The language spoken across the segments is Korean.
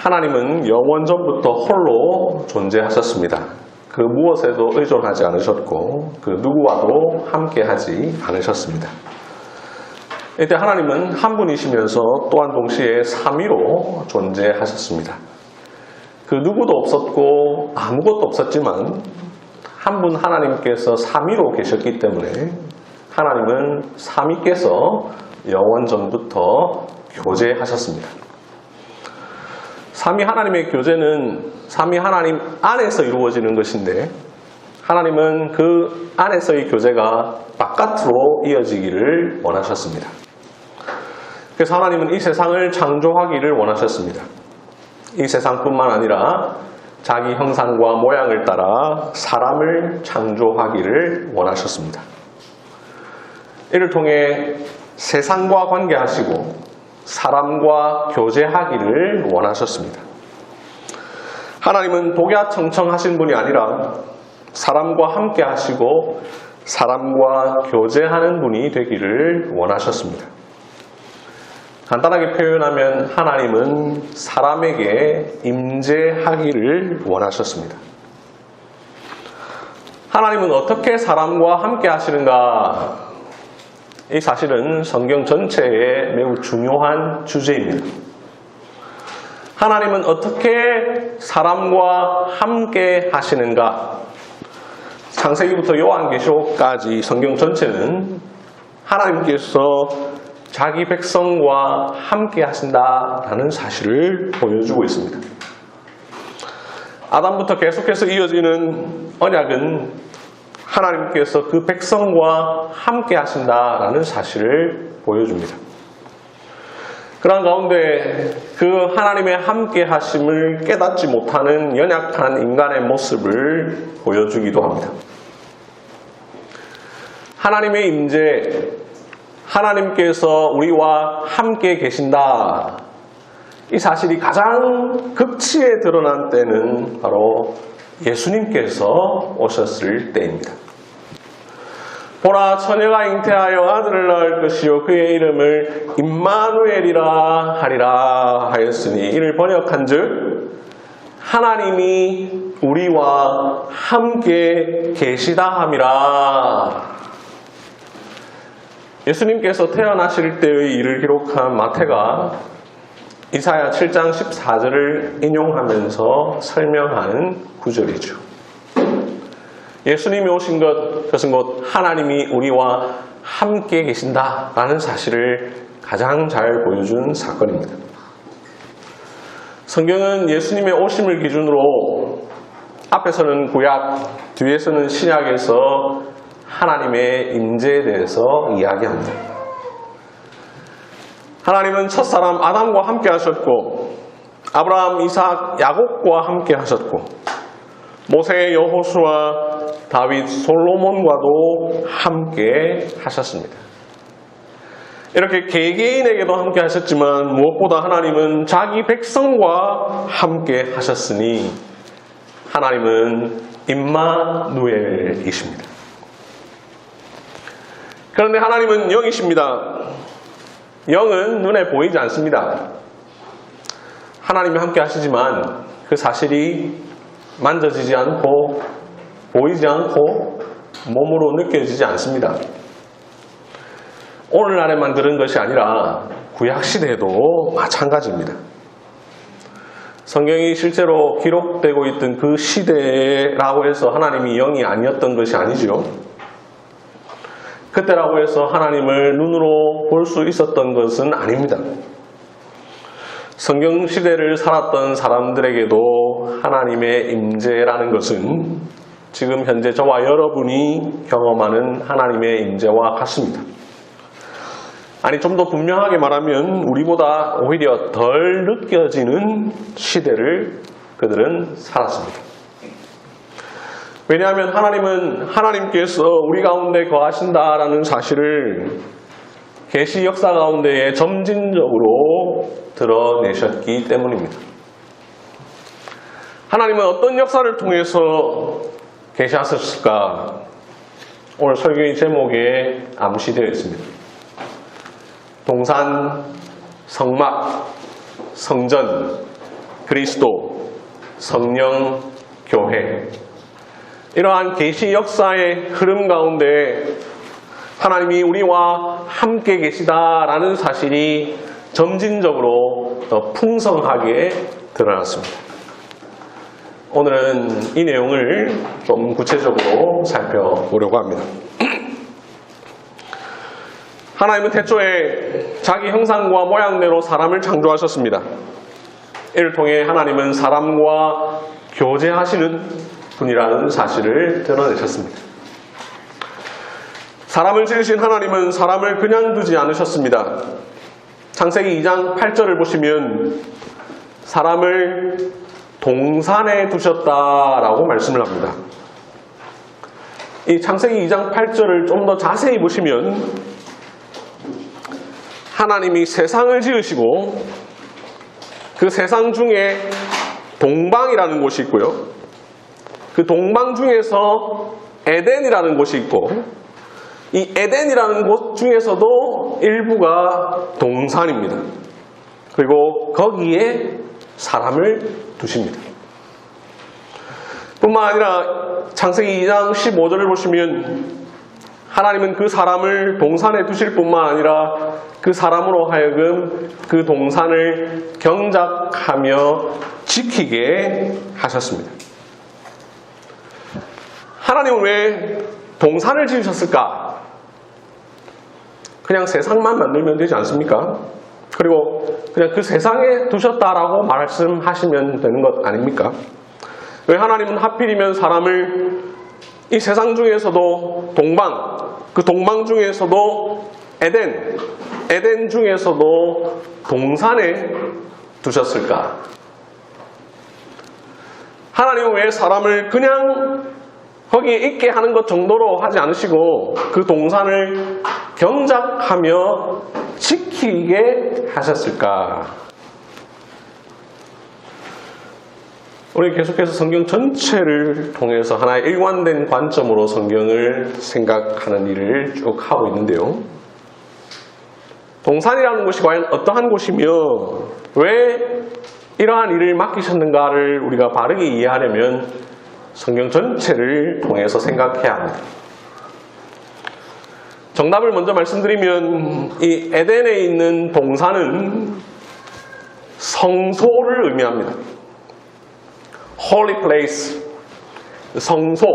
하나님은 영원전부터 홀로 존재하셨습니다. 그 무엇에도 의존하지 않으셨고 그 누구와도 함께하지 않으셨습니다. 이때 하나님은 한 분이시면서 또한 동시에 삼위로 존재하셨습니다. 그 누구도 없었고 아무것도 없었지만 한 분 하나님께서 삼위로 계셨기 때문에 하나님은 삼위께서 영원전부터 교제하셨습니다. 삼위 하나님의 교제는 삼위 하나님 안에서 이루어지는 것인데 하나님은 그 안에서의 교제가 바깥으로 이어지기를 원하셨습니다. 그래서 하나님은 이 세상을 창조하기를 원하셨습니다. 이 세상뿐만 아니라 자기 형상과 모양을 따라 사람을 창조하기를 원하셨습니다. 이를 통해 세상과 관계하시고 사람과 교제하기를 원하셨습니다. 하나님은 독야청청하신 분이 아니라 사람과 함께 하시고 사람과 교제하는 분이 되기를 원하셨습니다. 간단하게 표현하면 하나님은 사람에게 임재하기를 원하셨습니다. 하나님은 어떻게 사람과 함께 하시는가? 이 사실은 성경 전체에 매우 중요한 주제입니다. 하나님은 어떻게 사람과 함께 하시는가? 창세기부터 요한계시록까지 성경 전체는 하나님께서 자기 백성과 함께 하신다라는 사실을 보여주고 있습니다. 아담부터 계속해서 이어지는 언약은 하나님께서 그 백성과 함께 하신다라는 사실을 보여줍니다. 그런 가운데 그 하나님의 함께 하심을 깨닫지 못하는 연약한 인간의 모습을 보여주기도 합니다. 하나님의 임재, 하나님께서 우리와 함께 계신다. 이 사실이 가장 극치에 드러난 때는 바로 예수님께서 오셨을 때입니다. 보라, 처녀가 잉태하여 아들을 낳을 것이요 그의 이름을 임마누엘이라 하리라 하였으니 이를 번역한즉 하나님이 우리와 함께 계시다 함이라. 예수님께서 태어나실 때의 일을 기록한 마태가 이사야 7장 14절을 인용하면서 설명하는 구절이죠. 예수님이 오신 것, 그것은 곧 하나님이 우리와 함께 계신다라는 사실을 가장 잘 보여준 사건입니다. 성경은 예수님의 오심을 기준으로 앞에서는 구약, 뒤에서는 신약에서 하나님의 임재에 대해서 이야기합니다. 하나님은 첫사람 아담과 함께 하셨고 아브라함, 이삭, 야곱과 함께 하셨고 모세, 여호수아, 다윗, 솔로몬과도 함께 하셨습니다. 이렇게 개개인에게도 함께 하셨지만 무엇보다 하나님은 자기 백성과 함께 하셨으니 하나님은 임마누엘이십니다. 그런데 하나님은 영이십니다. 영은 눈에 보이지 않습니다. 하나님이 함께 하시지만 그 사실이 만져지지 않고 보이지 않고 몸으로 느껴지지 않습니다. 오늘날에만 그런 것이 아니라 구약시대에도 마찬가지입니다. 성경이 실제로 기록되고 있던 그 시대라고 해서 하나님이 영이 아니었던 것이 아니죠. 그때라고 해서 하나님을 눈으로 볼 수 있었던 것은 아닙니다. 성경 시대를 살았던 사람들에게도 하나님의 임재라는 것은 지금 현재 저와 여러분이 경험하는 하나님의 임재와 같습니다. 아니, 좀 더 분명하게 말하면 우리보다 오히려 덜 느껴지는 시대를 그들은 살았습니다. 왜냐하면 하나님은 하나님께서 우리 가운데 거하신다라는 사실을 계시 역사 가운데에 점진적으로 드러내셨기 때문입니다. 하나님은 어떤 역사를 통해서 계시하셨을까? 오늘 설교의 제목에 암시되어 있습니다. 동산, 성막, 성전, 그리스도, 성령, 교회. 이러한 계시 역사의 흐름 가운데 하나님이 우리와 함께 계시다라는 사실이 점진적으로 더 풍성하게 드러났습니다. 오늘은 이 내용을 좀 구체적으로 살펴보려고 합니다. 하나님은 태초에 자기 형상과 모양대로 사람을 창조하셨습니다. 이를 통해 하나님은 사람과 교제하시는 분이라는 사실을 드러내셨습니다. 사람을 지으신 하나님은 사람을 그냥 두지 않으셨습니다. 창세기 2장 8절을 보시면 사람을 동산에 두셨다라고 말씀을 합니다. 이 창세기 2장 8절을 좀 더 자세히 보시면 하나님이 세상을 지으시고 그 세상 중에 동방이라는 곳이 있고요. 그 동방 중에서 에덴이라는 곳이 있고 이 에덴이라는 곳 중에서도 일부가 동산입니다. 그리고 거기에 사람을 두십니다. 뿐만 아니라 창세기 2장 15절을 보시면 하나님은 그 사람을 동산에 두실 뿐만 아니라 그 사람으로 하여금 그 동산을 경작하며 지키게 하셨습니다. 하나님은 왜 동산을 지으셨을까? 그냥 세상만 만들면 되지 않습니까? 그리고 그냥 그 세상에 두셨다라고 말씀하시면 되는 것 아닙니까? 왜 하나님은 하필이면 사람을 이 세상 중에서도 동방, 그 동방 중에서도 에덴 중에서도 동산에 두셨을까? 하나님은 왜 사람을 그냥 거기에 있게 하는 것 정도로 하지 않으시고 그 동산을 경작하며 지키게 하셨을까? 우리 계속해서 성경 전체를 통해서 하나의 일관된 관점으로 성경을 생각하는 일을 쭉 하고 있는데요. 동산이라는 곳이 과연 어떠한 곳이며 왜 이러한 일을 맡기셨는가를 우리가 바르게 이해하려면 성경 전체를 통해서 생각해야 합니다. 정답을 먼저 말씀드리면 이 에덴에 있는 동산은 성소를 의미합니다. Holy place, 성소,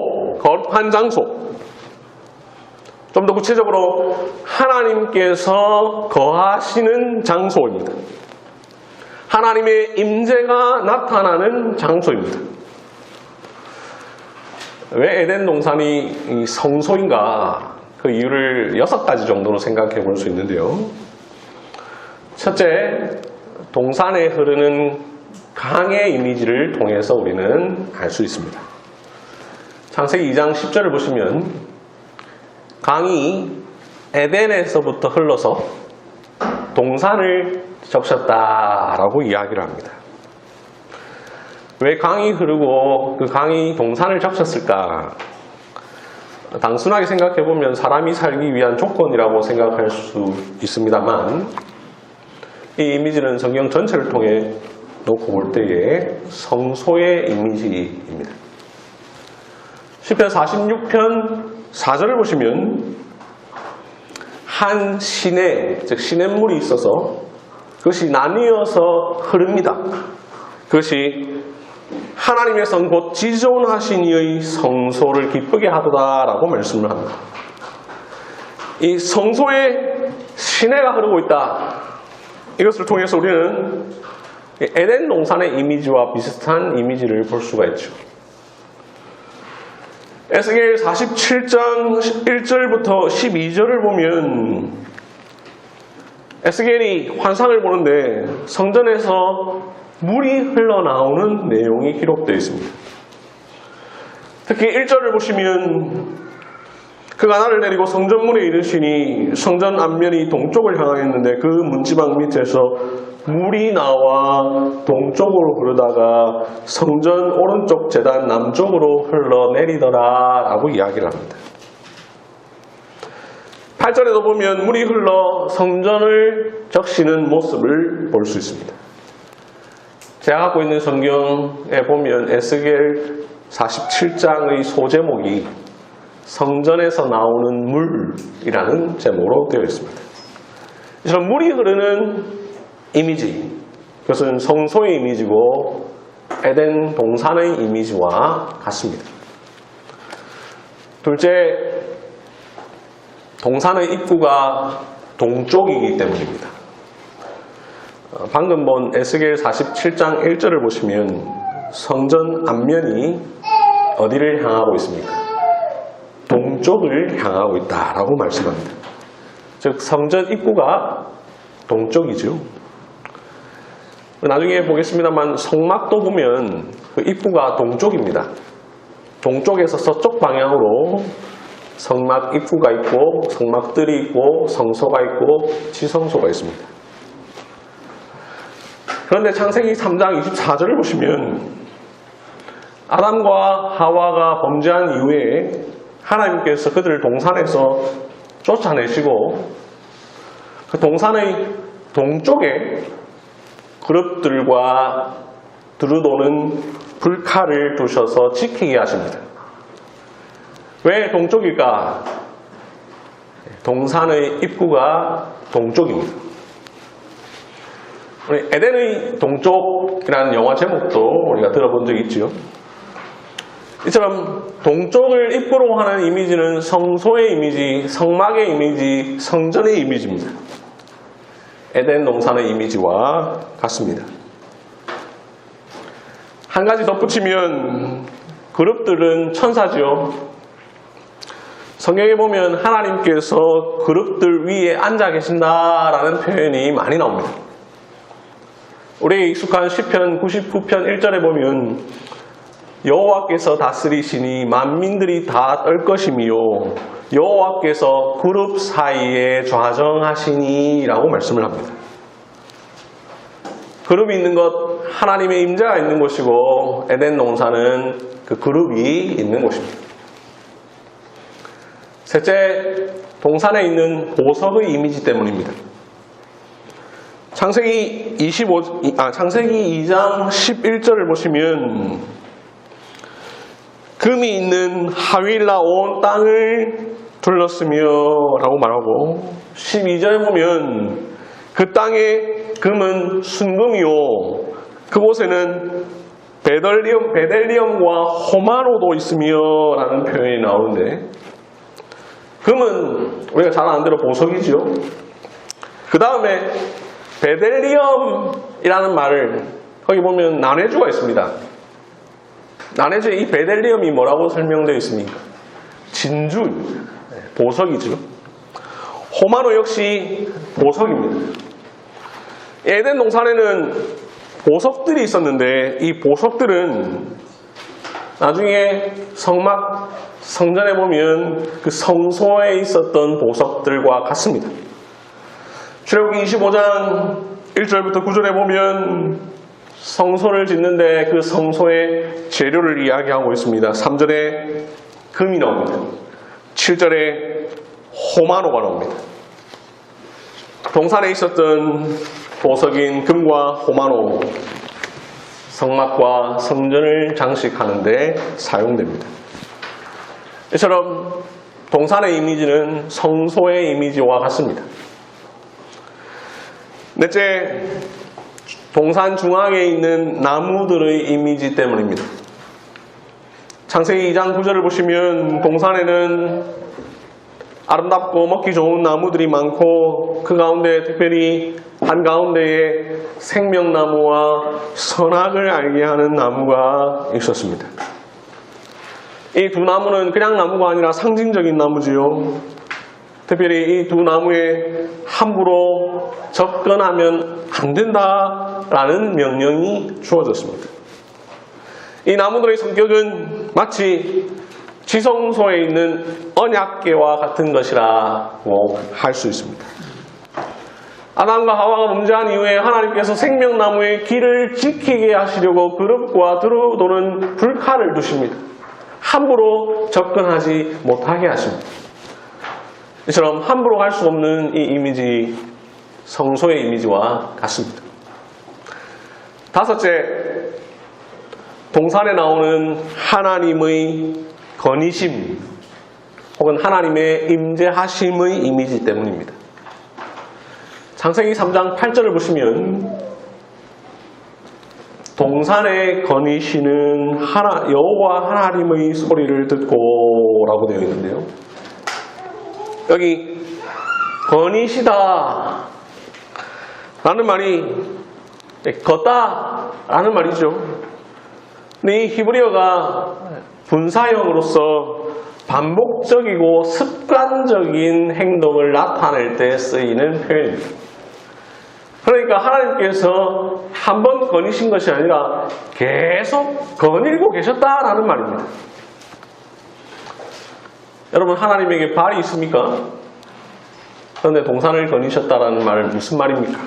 거룩한 장소. 좀 더 구체적으로 하나님께서 거하시는 장소입니다. 하나님의 임재가 나타나는 장소입니다. 왜 에덴 동산이 성소인가? 그 이유를 6가지 정도로 생각해 볼 수 있는데요. 첫째, 동산에 흐르는 강의 이미지를 통해서 우리는 알 수 있습니다. 창세기 2장 10절을 보시면 강이 에덴에서부터 흘러서 동산을 적셨다라고 이야기를 합니다. 왜 강이 흐르고 그 강이 동산을 적셨을까? 단순하게 생각해보면 사람이 살기 위한 조건이라고 생각할 수 있습니다만 이 이미지는 성경 전체를 통해 놓고 볼 때에 성소의 이미지입니다. 시편 46편 4절을 보시면 한 시내, 즉 시냇물이 있어서 그것이 나뉘어서 흐릅니다. 그것이 하나님의 성 곧 지존하신 이의 성소를 기쁘게 하도다라고 말씀을 합니다. 이 성소에 시내가 흐르고 있다. 이것을 통해서 우리는 에덴 동산의 이미지와 비슷한 이미지를 볼 수가 있죠. 에스겔 47장 1절부터 12절을 보면 에스겔이 환상을 보는데 성전에서 물이 흘러나오는 내용이 기록되어 있습니다. 특히 1절을 보시면 그가 나를 데리고 성전문에 이르시니 성전 앞면이 동쪽을 향하였는데 그 문지방 밑에서 물이 나와 동쪽으로 흐르다가 성전 오른쪽 제단 남쪽으로 흘러내리더라 라고 이야기를 합니다. 8절에도 보면 물이 흘러 성전을 적시는 모습을 볼 수 있습니다. 제가 갖고 있는 성경에 보면 에스겔 47장의 소제목이 성전에서 나오는 물이라는 제목으로 되어 있습니다. 이처럼 물이 흐르는 이미지, 그것은 성소의 이미지고 에덴 동산의 이미지와 같습니다. 둘째, 동산의 입구가 동쪽이기 때문입니다. 방금 본 에스겔 47장 1절을 보시면 성전 앞면이 어디를 향하고 있습니까? 동쪽을 향하고 있다라고 말씀합니다. 즉 성전 입구가 동쪽이죠. 나중에 보겠습니다만 성막도 보면 그 입구가 동쪽입니다. 동쪽에서 서쪽 방향으로 성막 입구가 있고 성막들이 있고 성소가 있고 지성소가 있습니다. 그런데 창세기 3장 24절을 보시면 아담과 하와가 범죄한 이후에 하나님께서 그들을 동산에서 쫓아내시고 그 동산의 동쪽에 그룹들과 두루도는 불칼을 두셔서 지키게 하십니다. 왜 동쪽일까? 동산의 입구가 동쪽입니다. 우리 에덴의 동쪽이라는 영화 제목도 우리가 들어본 적이 있죠. 이처럼 동쪽을 입구로 하는 이미지는 성소의 이미지, 성막의 이미지, 성전의 이미지입니다. 에덴 동산의 이미지와 같습니다. 한 가지 덧붙이면 그룹들은 천사지요. 성경에 보면 하나님께서 그룹들 위에 앉아 계신다라는 표현이 많이 나옵니다. 우리 익숙한 시편 99편 1절에 보면 여호와께서 다스리시니 만민들이 다 떨 것이며 여호와께서 그룹 사이에 좌정하시니 라고 말씀을 합니다. 그룹이 있는 것, 하나님의 임재가 있는 곳이고 에덴 동산은 그 그룹이 있는 곳입니다. 셋째, 동산에 있는 보석의 이미지 때문입니다. 창세기 2장 11절을 보시면 금이 있는 하윌라 온 땅을 둘렀으며 라고 말하고 12절에 보면 그 땅에 금은 순금이요 그곳에는 베델리엄과 호마노도 있으며 라는 표현이 나오는데 금은 우리가 잘 아는 대로 보석이지요. 그 다음에 베델리엄이라는 말을 거기 보면 난해주가 있습니다. 난해주에 이 베델리엄이 뭐라고 설명되어 있습니까? 진주, 보석이죠. 호마노 역시 보석입니다. 에덴 동산에는 보석들이 있었는데 이 보석들은 나중에 성전에 보면 그 성소에 있었던 보석들과 같습니다. 출애굽기 25장 1절부터 9절에 보면 성소를 짓는데 그 성소의 재료를 이야기하고 있습니다. 3절에 금이 나옵니다. 7절에 호마노가 나옵니다. 동산에 있었던 보석인 금과 호마노, 성막과 성전을 장식하는 데 사용됩니다. 이처럼 동산의 이미지는 성소의 이미지와 같습니다. 넷째, 동산 중앙에 있는 나무들의 이미지 때문입니다. 창세기 2장 9절을 보시면 동산에는 아름답고 먹기 좋은 나무들이 많고 그 가운데 특별히 한가운데에 생명나무와 선악을 알게 하는 나무가 있었습니다. 이 두 나무는 그냥 나무가 아니라 상징적인 나무지요. 특별히 이 두 나무에 함부로 접근하면 안 된다라는 명령이 주어졌습니다. 이 나무들의 성격은 마치 지성소에 있는 언약궤와 같은 것이라고 할 수 있습니다. 아담과 하와가 범죄한 이후에 하나님께서 생명나무의 길을 지키게 하시려고 그룹과 두루도는 불칼을 두십니다. 함부로 접근하지 못하게 하십니다. 이처럼 함부로 할 수 없는 이 이미지, 성소의 이미지와 같습니다. 다섯째, 동산에 나오는 하나님의 건의심 혹은 하나님의 임재하심의 이미지 때문입니다. 창세기 3장 8절을 보시면 동산에 거니시는 여호와 하나님의 소리를 듣고 라고 되어 있는데요. 여기 거니시다 라는 말이 걷다 라는 말이죠. 근데 이 히브리어가 분사형으로서 반복적이고 습관적인 행동을 나타낼 때 쓰이는 표현입니다. 그러니까 하나님께서 한 번 거니신 것이 아니라 계속 거닐고 계셨다라는 말입니다. 여러분, 하나님에게 발이 있습니까? 그런데 동산을 거니셨다라는 말은 무슨 말입니까?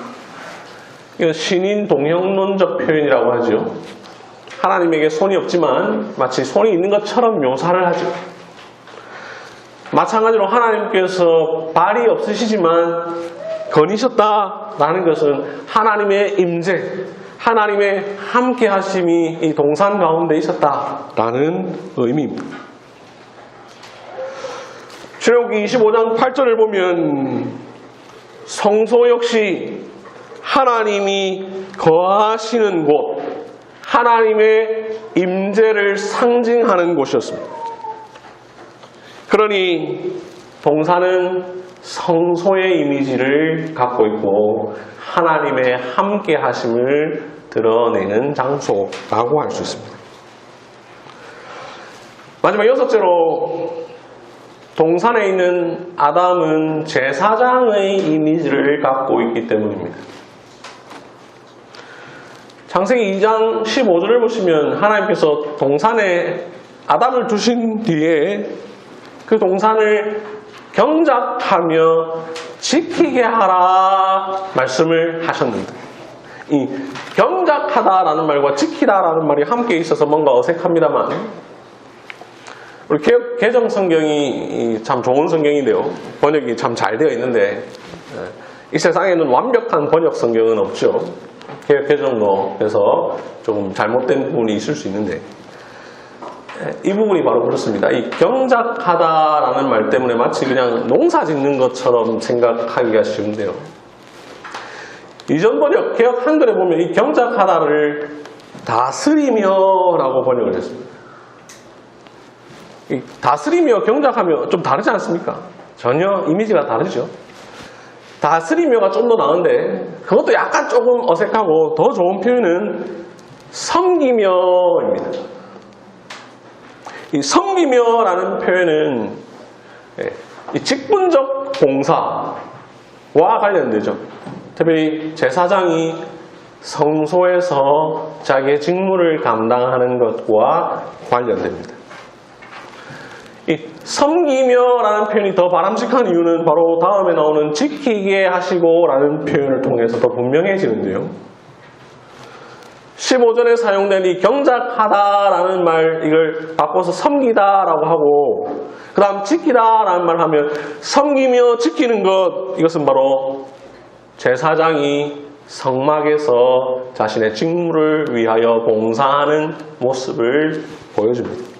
이건 신인 동형론적 표현이라고 하죠. 하나님에게 손이 없지만 마치 손이 있는 것처럼 묘사를 하죠. 마찬가지로 하나님께서 발이 없으시지만 거니셨다라는 것은 하나님의 임재, 하나님의 함께 하심이 이 동산 가운데 있었다라는 의미입니다. 출애굽기 25장 8절을 보면 성소 역시 하나님이 거하시는 곳, 하나님의 임재를 상징하는 곳이었습니다. 그러니 동산은 성소의 이미지를 갖고 있고 하나님의 함께 하심을 드러내는 장소라고 할 수 있습니다. 마지막 여섯째로 동산에 있는 아담은 제사장의 이미지를 갖고 있기 때문입니다. 창세기 2장 15절을 보시면 하나님께서 동산에 아담을 두신 뒤에 그 동산을 경작하며 지키게 하라 말씀을 하셨는데, 이 경작하다라는 말과 지키다라는 말이 함께 있어서 뭔가 어색합니다만 우리 개정 성경이 참 좋은 성경인데요. 번역이 참 잘 되어 있는데 이 세상에는 완벽한 번역 성경은 없죠. 개정로에서 조금 잘못된 부분이 있을 수 있는데 이 부분이 바로 그렇습니다. 이 경작하다라는 말 때문에 마치 그냥 농사 짓는 것처럼 생각하기가 쉬운데요. 이전 번역, 개역 한글에 보면 이 경작하다를 다스리며라고 번역을 했습니다. 이 다스리며 경작하며 좀 다르지 않습니까? 전혀 이미지가 다르죠. 다스리며가 좀 더 나은데 그것도 약간 조금 어색하고 더 좋은 표현은 섬기며입니다. 이 섬기며라는 표현은 이 직분적 봉사와 관련되죠. 특별히 제사장이 성소에서 자기의 직무를 감당하는 것과 관련됩니다. 이 섬기며라는 표현이 더 바람직한 이유는 바로 다음에 나오는 지키게 하시고 라는 표현을 통해서 더 분명해지는데요. 15절에 사용된 이 경작하다라는 말, 이걸 바꿔서 섬기다라고 하고 그 다음 지키다라는 말 하면 섬기며 지키는 것, 이것은 바로 제사장이 성막에서 자신의 직무를 위하여 봉사하는 모습을 보여줍니다.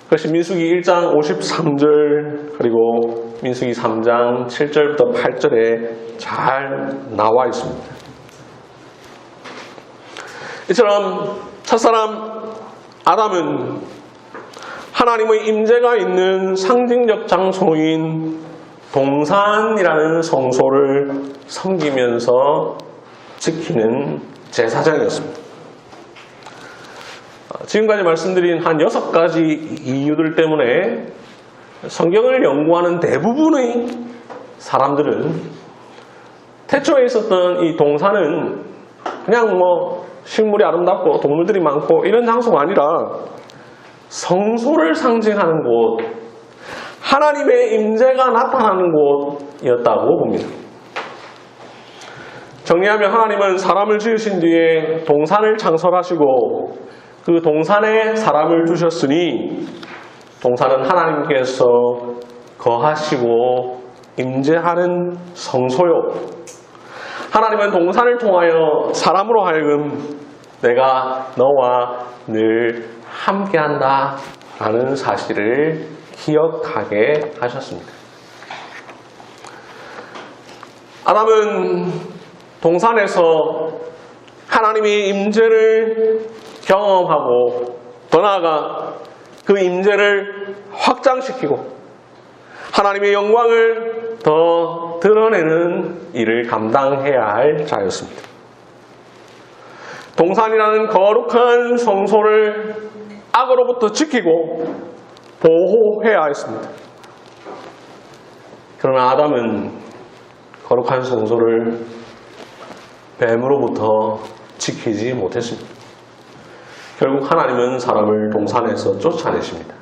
그것이 민수기 1장 53절 그리고 민수기 3장 7절부터 8절에 잘 나와 있습니다. 이처럼 첫사람 아담은 하나님의 임재가 있는 상징적 장소인 동산이라는 성소를 섬기면서 지키는 제사장이었습니다. 지금까지 말씀드린 한 6가지 이유들 때문에 성경을 연구하는 대부분의 사람들은 태초에 있었던 이 동산은 그냥 식물이 아름답고 동물들이 많고 이런 장소가 아니라 성소를 상징하는 곳, 하나님의 임재가 나타나는 곳이었다고 봅니다. 정리하면 하나님은 사람을 지으신 뒤에 동산을 창설하시고 그 동산에 사람을 두셨으니 동산은 하나님께서 거하시고 임재하는 성소요, 하나님은 동산을 통하여 사람으로 하여금 내가 너와 늘 함께한다 라는 사실을 기억하게 하셨습니다. 아담은 동산에서 하나님의 임재를 경험하고 더 나아가 그 임재를 확장시키고 하나님의 영광을 더 드러내는 일을 감당해야 할 자였습니다. 동산이라는 거룩한 성소를 악으로부터 지키고 보호해야 했습니다. 그러나 아담은 거룩한 성소를 뱀으로부터 지키지 못했습니다. 결국 하나님은 사람을 동산에서 쫓아내십니다.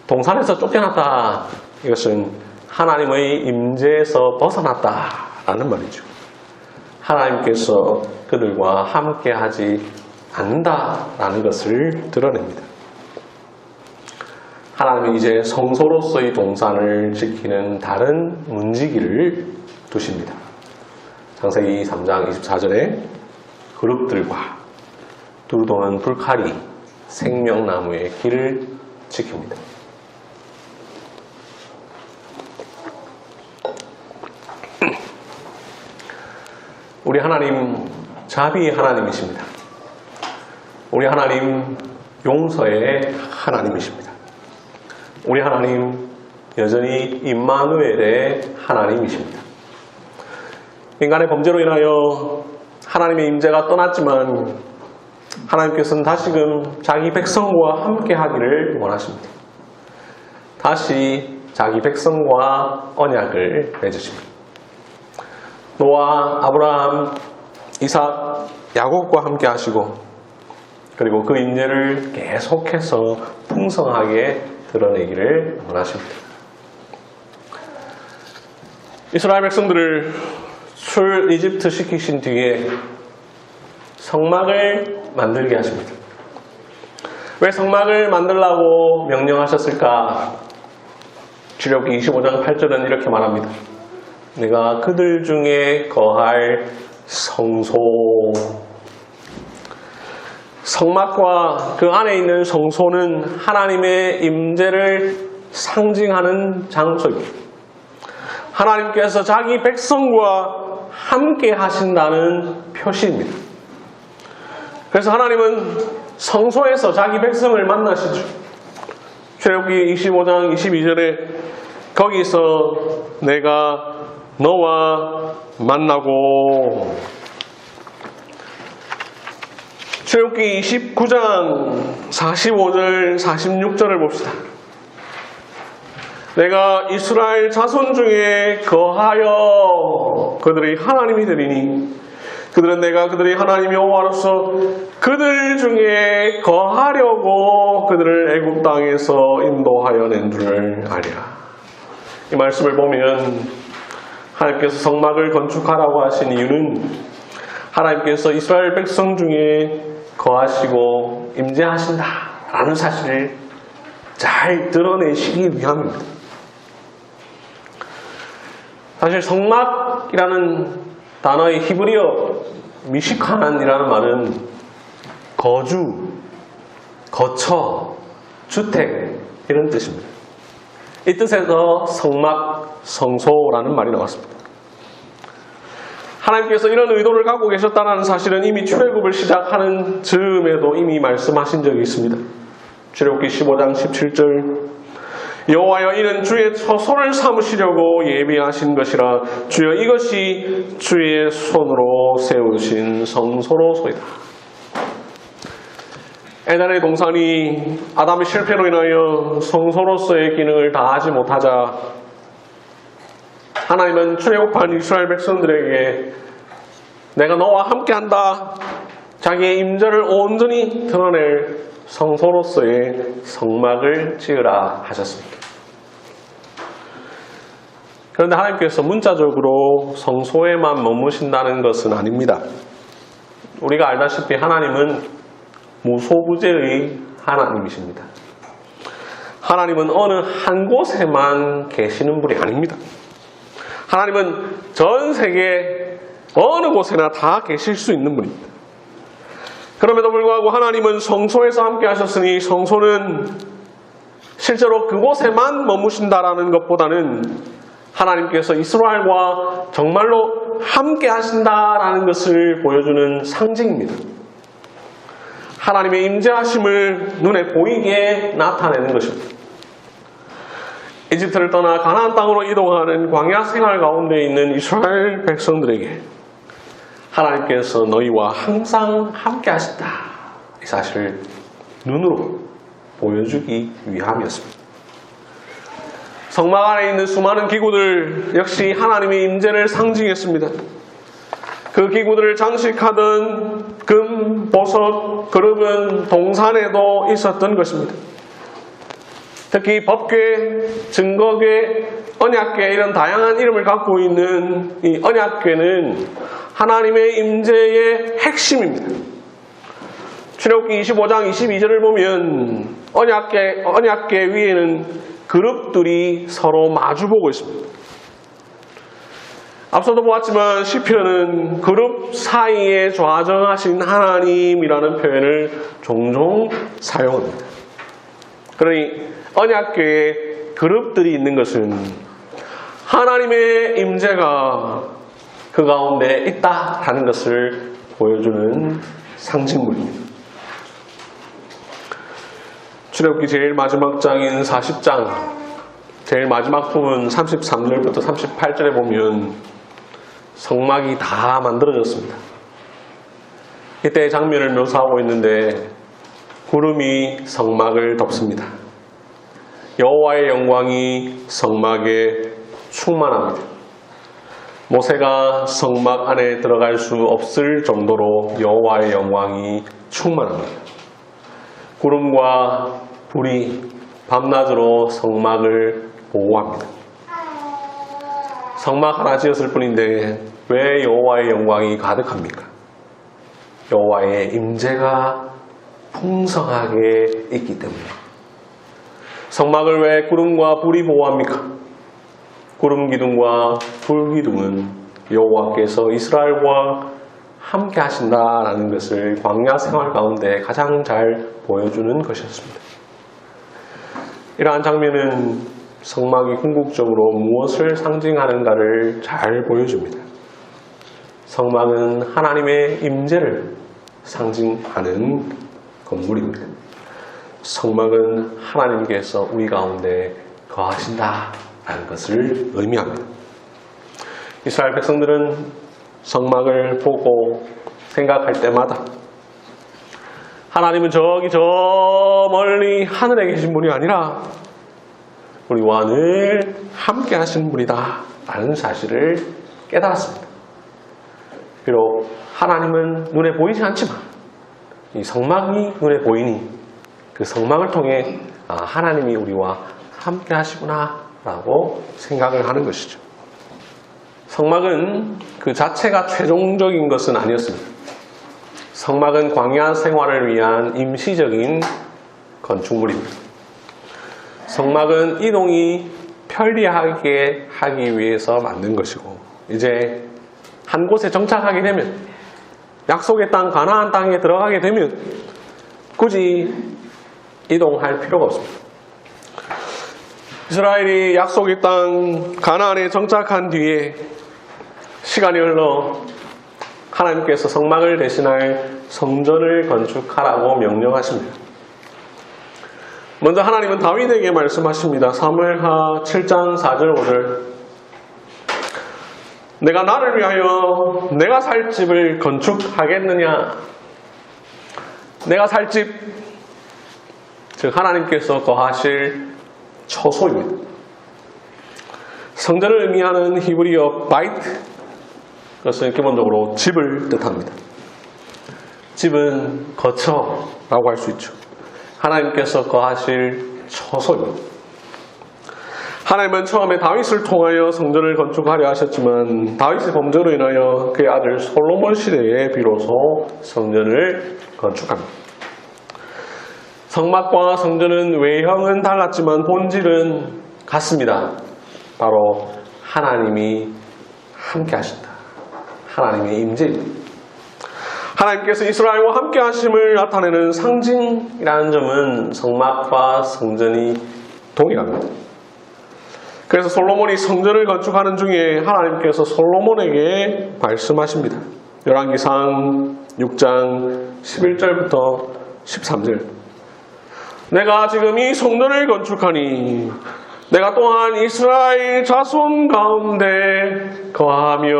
동산에서 쫓겨났다. 이것은 하나님의 임재에서 벗어났다라는 말이죠. 하나님께서 그들과 함께하지 않는다라는 것을 드러냅니다. 하나님은 이제 성소로서의 동산을 지키는 다른 문지기를 두십니다. 창세기 3장 24절에 그룹들과 두루 도는 불칼이 생명나무의 길을 지킵니다. 우리 하나님 자비의 하나님이십니다. 우리 하나님 용서의 하나님이십니다. 우리 하나님 여전히 임마누엘의 하나님이십니다. 인간의 범죄로 인하여 하나님의 임재가 떠났지만 하나님께서는 다시금 자기 백성과 함께 하기를 원하십니다. 다시 자기 백성과 언약을 맺으십니다. 노아, 아브라함, 이삭, 야곱과 함께 하시고 그리고 그 임재를 계속해서 풍성하게 드러내기를 원하십니다. 이스라엘 백성들을 출 이집트 시키신 뒤에 성막을 만들게 하십니다. 왜 성막을 만들라고 명령하셨을까? 출애굽기 25장 8절은 이렇게 말합니다. 내가 그들 중에 거할 성소. 성막과 그 안에 있는 성소는 하나님의 임재를 상징하는 장소입니다. 하나님께서 자기 백성과 함께 하신다는 표시입니다. 그래서 하나님은 성소에서 자기 백성을 만나시죠. 출애굽기 25장 22절에 거기서 내가 너와 만나고 출애굽기 29장 45절 46절을 봅시다. 내가 이스라엘 자손 중에 거하여 그들의 하나님이 되리니 그들은 내가 그들의 하나님 여호와로서 그들 중에 거하려고 그들을 애굽 땅에서 인도하여 낸 줄을 알리라. 이 말씀을 보면 하나님께서 성막을 건축하라고 하신 이유는 하나님께서 이스라엘 백성 중에 거하시고 임재하신다라는 사실을 잘 드러내시기 위함입니다. 사실 성막이라는 단어의 히브리어 미시칸이라는 말은 거주, 거처, 주택 이런 뜻입니다. 이 뜻에서 성막, 성소라는 말이 나왔습니다. 하나님께서 이런 의도를 갖고 계셨다는 사실은 이미 출애굽을 시작하는 즈음에도 이미 말씀하신 적이 있습니다. 출애굽기 15장 17절 여호와여 이는 주의 처소를 삼으시려고 예비하신 것이라 주여 이것이 주의 손으로 세우신 성소로소이다. 에덴의 동산이 아담의 실패로 인하여 성소로서의 기능을 다하지 못하자 하나님은 출애굽한 이스라엘 백성들에게 내가 너와 함께한다. 자기의 임재를 온전히 드러낼 성소로서의 성막을 지으라 하셨습니다. 그런데 하나님께서 문자적으로 성소에만 머무신다는 것은 아닙니다. 우리가 알다시피 하나님은 무소부재의 하나님이십니다. 하나님은 어느 한 곳에만 계시는 분이 아닙니다. 하나님은 전 세계 어느 곳에나 다 계실 수 있는 분입니다. 그럼에도 불구하고 하나님은 성소에서 함께 하셨으니 성소는 실제로 그곳에만 머무신다라는 것보다는 하나님께서 이스라엘과 정말로 함께 하신다라는 것을 보여주는 상징입니다. 하나님의 임재하심을 눈에 보이게 나타내는 것입니다. 이집트를 떠나 가나안 땅으로 이동하는 광야 생활 가운데 있는 이스라엘 백성들에게 하나님께서 너희와 항상 함께 하신다, 이 사실을 눈으로 보여주기 위함이었습니다. 성막 안에 있는 수많은 기구들 역시 하나님의 임재를 상징했습니다. 그 기구들을 장식하던 금, 보석, 그룹은 동산에도 있었던 것입니다. 특히 법궤, 증거궤, 언약궤 이런 다양한 이름을 갖고 있는 이 언약궤는 하나님의 임재의 핵심입니다. 출애굽기 25장 22절을 보면 언약궤 위에는 그룹들이 서로 마주보고 있습니다. 앞서도 보았지만 시편은 그룹 사이에 좌정하신 하나님이라는 표현을 종종 사용합니다. 그러니 언약궤에 그룹들이 있는 것은 하나님의 임재가 그 가운데 있다라는 것을 보여주는 상징물입니다. 출애굽기 제일 마지막 장인 40장 제일 마지막 부분 33절부터 38절에 보면 성막이 다 만들어졌습니다. 이때 장면을 묘사하고 있는데 구름이 성막을 덮습니다. 여호와의 영광이 성막에 충만합니다. 모세가 성막 안에 들어갈 수 없을 정도로 여호와의 영광이 충만합니다. 구름과 불이 밤낮으로 성막을 보호합니다. 성막 하나 지었을 뿐인데 왜 여호와의 영광이 가득합니까? 여호와의 임재가 풍성하게 있기 때문에. 성막을 왜 구름과 불이 보호합니까? 구름 기둥과 불 기둥은 여호와께서 이스라엘과 함께 하신다라는 것을 광야 생활 가운데 가장 잘 보여주는 것이었습니다. 이러한 장면은 성막이 궁극적으로 무엇을 상징하는가를 잘 보여줍니다. 성막은 하나님의 임재를 상징하는 건물입니다. 성막은 하나님께서 우리 가운데 거하신다라는 것을 의미합니다. 이스라엘 백성들은 성막을 보고 생각할 때마다 하나님은 저기 저 멀리 하늘에 계신 분이 아니라 우리와 늘 함께 하신 분이다 라는 사실을 깨달았습니다. 비록 하나님은 눈에 보이지 않지만 이 성막이 눈에 보이니 그 성막을 통해 하나님이 우리와 함께 하시구나 라고 생각을 하는 것이죠. 성막은 그 자체가 최종적인 것은 아니었습니다. 성막은 광야 생활을 위한 임시적인 건축물입니다. 성막은 이동이 편리하게 하기 위해서 만든 것이고 이제 한 곳에 정착하게 되면 약속의 땅 가나안 땅에 들어가게 되면 굳이 이동할 필요가 없습니다. 이스라엘이 약속의 땅 가나안에 정착한 뒤에 시간이 흘러 하나님께서 성막을 대신할 성전을 건축하라고 명령하십니다. 먼저 하나님은 다윗에게 말씀하십니다. 사무엘하 7장 4절 5절 내가 나를 위하여 내가 살 집을 건축하겠느냐. 내가 살 집, 즉 하나님께서 거하실 처소입니다. 성전을 의미하는 히브리어 바이트, 그것은 기본적으로 집을 뜻합니다. 집은 거처라고 할 수 있죠. 하나님께서 거하실 처소입니다. 하나님은 처음에 다윗을 통하여 성전을 건축하려 하셨지만 다윗의 범죄로 인하여 그의 아들 솔로몬 시대에 비로소 성전을 건축합니다. 성막과 성전은 외형은 달랐지만 본질은 같습니다. 바로 하나님이 함께 하신다. 하나님의 임재입니다. 하나님께서 이스라엘과 함께 하심을 나타내는 상징이라는 점은 성막과 성전이 동일합니다. 그래서 솔로몬이 성전을 건축하는 중에 하나님께서 솔로몬에게 말씀하십니다. 열왕기상 6장 11절부터 13절. 내가 지금 이 성전을 건축하니 내가 또한 이스라엘 자손 가운데 거하며.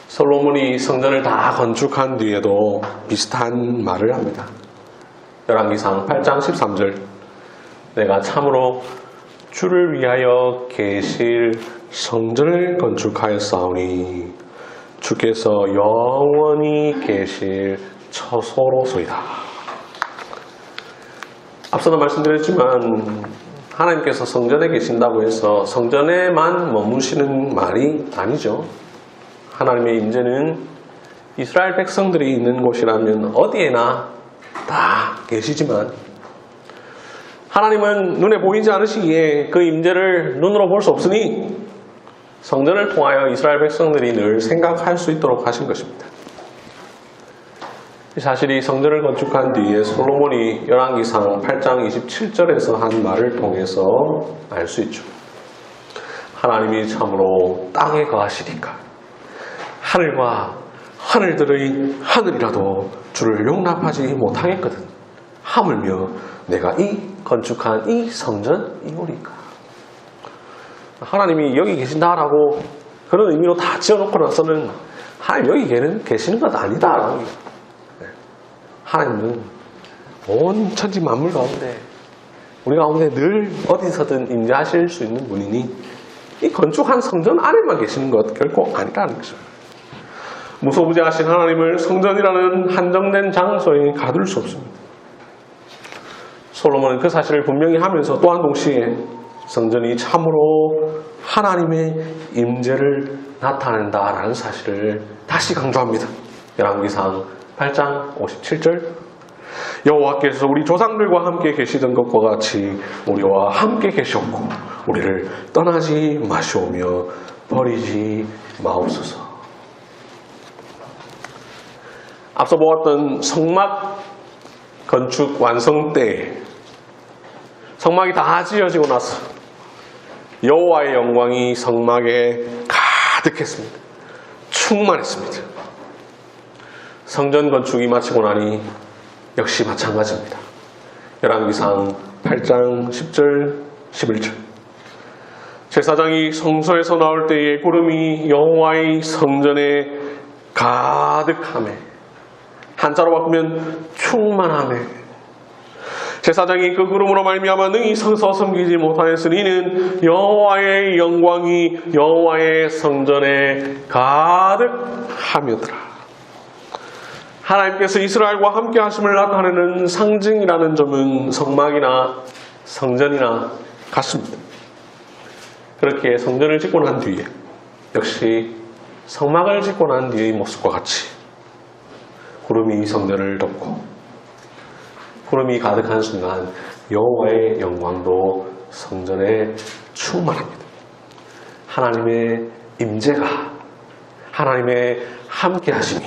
솔로몬이 성전을 다 건축한 뒤에도 비슷한 말을 합니다. 열왕기상 8장 13절. 내가 참으로 주를 위하여 계실 성전을 건축하였사오니 주께서 영원히 계실 처소로소이다. 앞서도 말씀드렸지만 하나님께서 성전에 계신다고 해서 성전에만 머무시는 말이 아니죠. 하나님의 임재는 이스라엘 백성들이 있는 곳이라면 어디에나 다 계시지만 하나님은 눈에 보이지 않으시기에 그 임재를 눈으로 볼 수 없으니 성전을 통하여 이스라엘 백성들이 늘 생각할 수 있도록 하신 것입니다. 이 사실이 성전을 건축한 뒤에 솔로몬이 열왕기상 8장 27절에서 한 말을 통해서 알 수 있죠. 하나님이 참으로 땅에 거하시니까 하늘과 하늘들의 하늘이라도 주를 용납하지 못하겠거든. 하물며 내가 이 건축한 이 성전이오리까. 하나님이 여기 계신다라고 그런 의미로 다 지어놓고 나서는 하나님 여기 계시는 것 아니다라고. 하나님은 온 천지 만물 가운데 우리 가운데 늘 어디서든 임재하실 수 있는 분이니 이 건축한 성전 안에만 계시는 것 결코 아니라는 것입니다. 무소부재하신 하나님을 성전이라는 한정된 장소에 가둘 수 없습니다. 솔로몬은 그 사실을 분명히 하면서 또한 동시에 성전이 참으로 하나님의 임재를 나타낸다라는 사실을 다시 강조합니다. 열왕기상 8장 57절. 여호와께서 우리 조상들과 함께 계시던 것과 같이 우리와 함께 계셨고 우리를 떠나지 마시오며 버리지 마옵소서. 앞서 보았던 성막 건축 완성 때 성막이 다 지어지고 나서 여호와의 영광이 성막에 가득했습니다. 충만했습니다. 성전 건축이 마치고 나니 역시 마찬가지입니다. 열왕기상 8장 10절 11절. 제사장이 성소에서 나올 때에 구름이 여호와의 성전에 가득하매, 한자로 바꾸면 충만하매, 제사장이 그 구름으로 말미암아 능히 서서 섬기지 못하였으니 이는 여호와의 영광이 여호와의 성전에 가득하며더라. 하나님께서 이스라엘과 함께 하심을 나타내는 상징이라는 점은 성막이나 성전이나 같습니다. 그렇게 성전을 짓고 난 뒤에 역시 성막을 짓고 난 뒤의 모습과 같이 구름이 성전을 덮고 구름이 가득한 순간 여호와의 영광도 성전에 충만합니다. 하나님의 임재가, 하나님의 함께 하심이,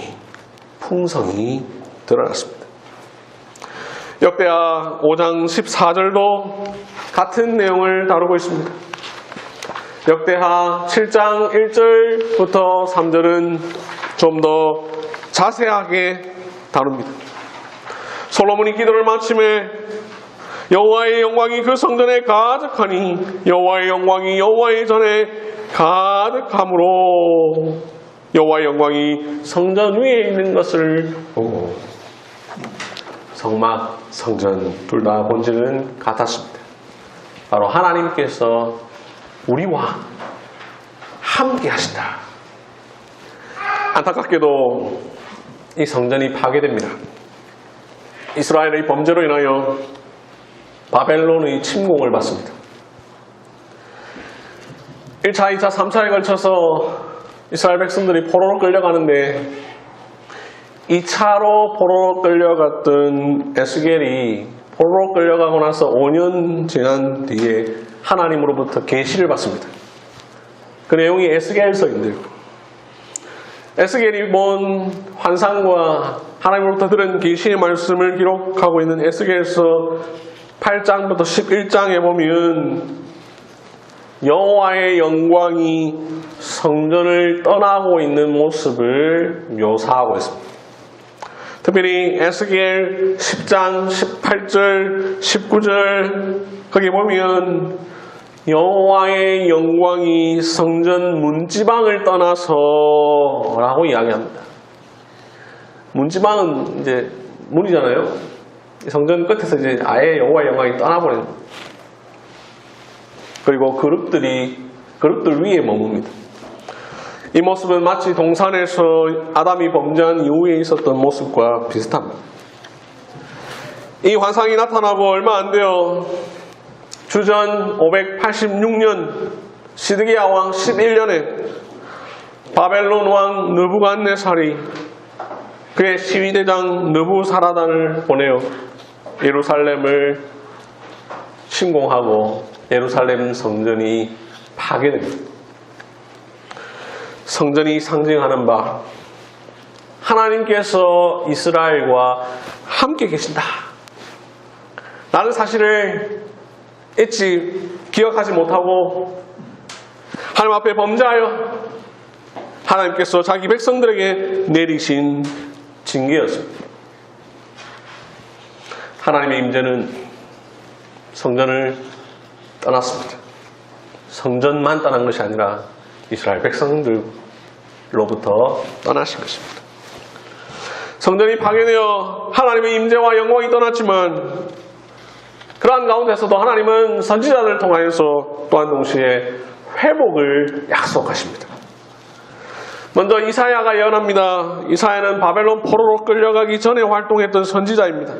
풍성이 드러났습니다. 역대하 5장 14절도 같은 내용을 다루고 있습니다. 역대하 7장 1절부터 3절은 좀 더 자세하게 다룹니다. 솔로몬이 기도를 마침에 여호와의 영광이 그 성전에 가득하니 여호와의 영광이 여호와의 전에 가득함으로 여호와의 영광이 성전 위에 있는 것을 보고, 성막, 성전 둘 다 본질은 같았습니다. 바로 하나님께서 우리와 함께 하신다. 안타깝게도 이 성전이 파괴됩니다. 이스라엘의 범죄로 인하여 바벨론의 침공을 받습니다. 1차, 2차, 3차에 걸쳐서 이스라엘 백성들이 포로로 끌려가는데 2차로 포로로 끌려갔던 에스겔이 포로로 끌려가고 나서 5년 지난 뒤에 하나님으로부터 계시를 받습니다. 그 내용이 에스겔서인데요. 에스겔이 본 환상과 하나님으로부터 들은 계시의 말씀을 기록하고 있는 에스겔서 8장부터 11장에 보면 여호와의 영광이 성전을 떠나고 있는 모습을 묘사하고 있습니다. 특별히 에스겔 10장 18절 19절 거기 보면 여호와의 영광이 성전 문지방을 떠나서 라고 이야기합니다. 문지방은 이제 문이잖아요. 성전 끝에서 이제 아예 여호와의 영광이 떠나버리는 거예요. 그리고 그룹들 위에 머뭅니다. 이 모습은 마치 동산에서 아담이 범죄한 이후에 있었던 모습과 비슷합니다. 이 환상이 나타나고 얼마 안 돼요. 주전 586년 시드기야 왕 11년에 바벨론 왕 느부갓네살이 그의 시위대장 느부사라단을 보내어 예루살렘을 침공하고 예루살렘 성전이 파괴됩니다. 성전이 상징하는 바 하나님께서 이스라엘과 함께 계신다 라는 사실을 기억하지 못하고 하나님 앞에 범죄하여 하나님께서 자기 백성들에게 내리신 징계였습니다. 하나님의 임재는 성전을 떠났습니다. 성전만 떠난 것이 아니라 이스라엘 백성들로부터 떠나신 것입니다. 성전이 파괴되어 하나님의 임재와 영광이 떠났지만 그러한 가운데서도 하나님은 선지자들을 통하여서 또한 동시에 회복을 약속하십니다. 먼저 이사야가 예언합니다. 이사야는 바벨론 포로로 끌려가기 전에 활동했던 선지자입니다.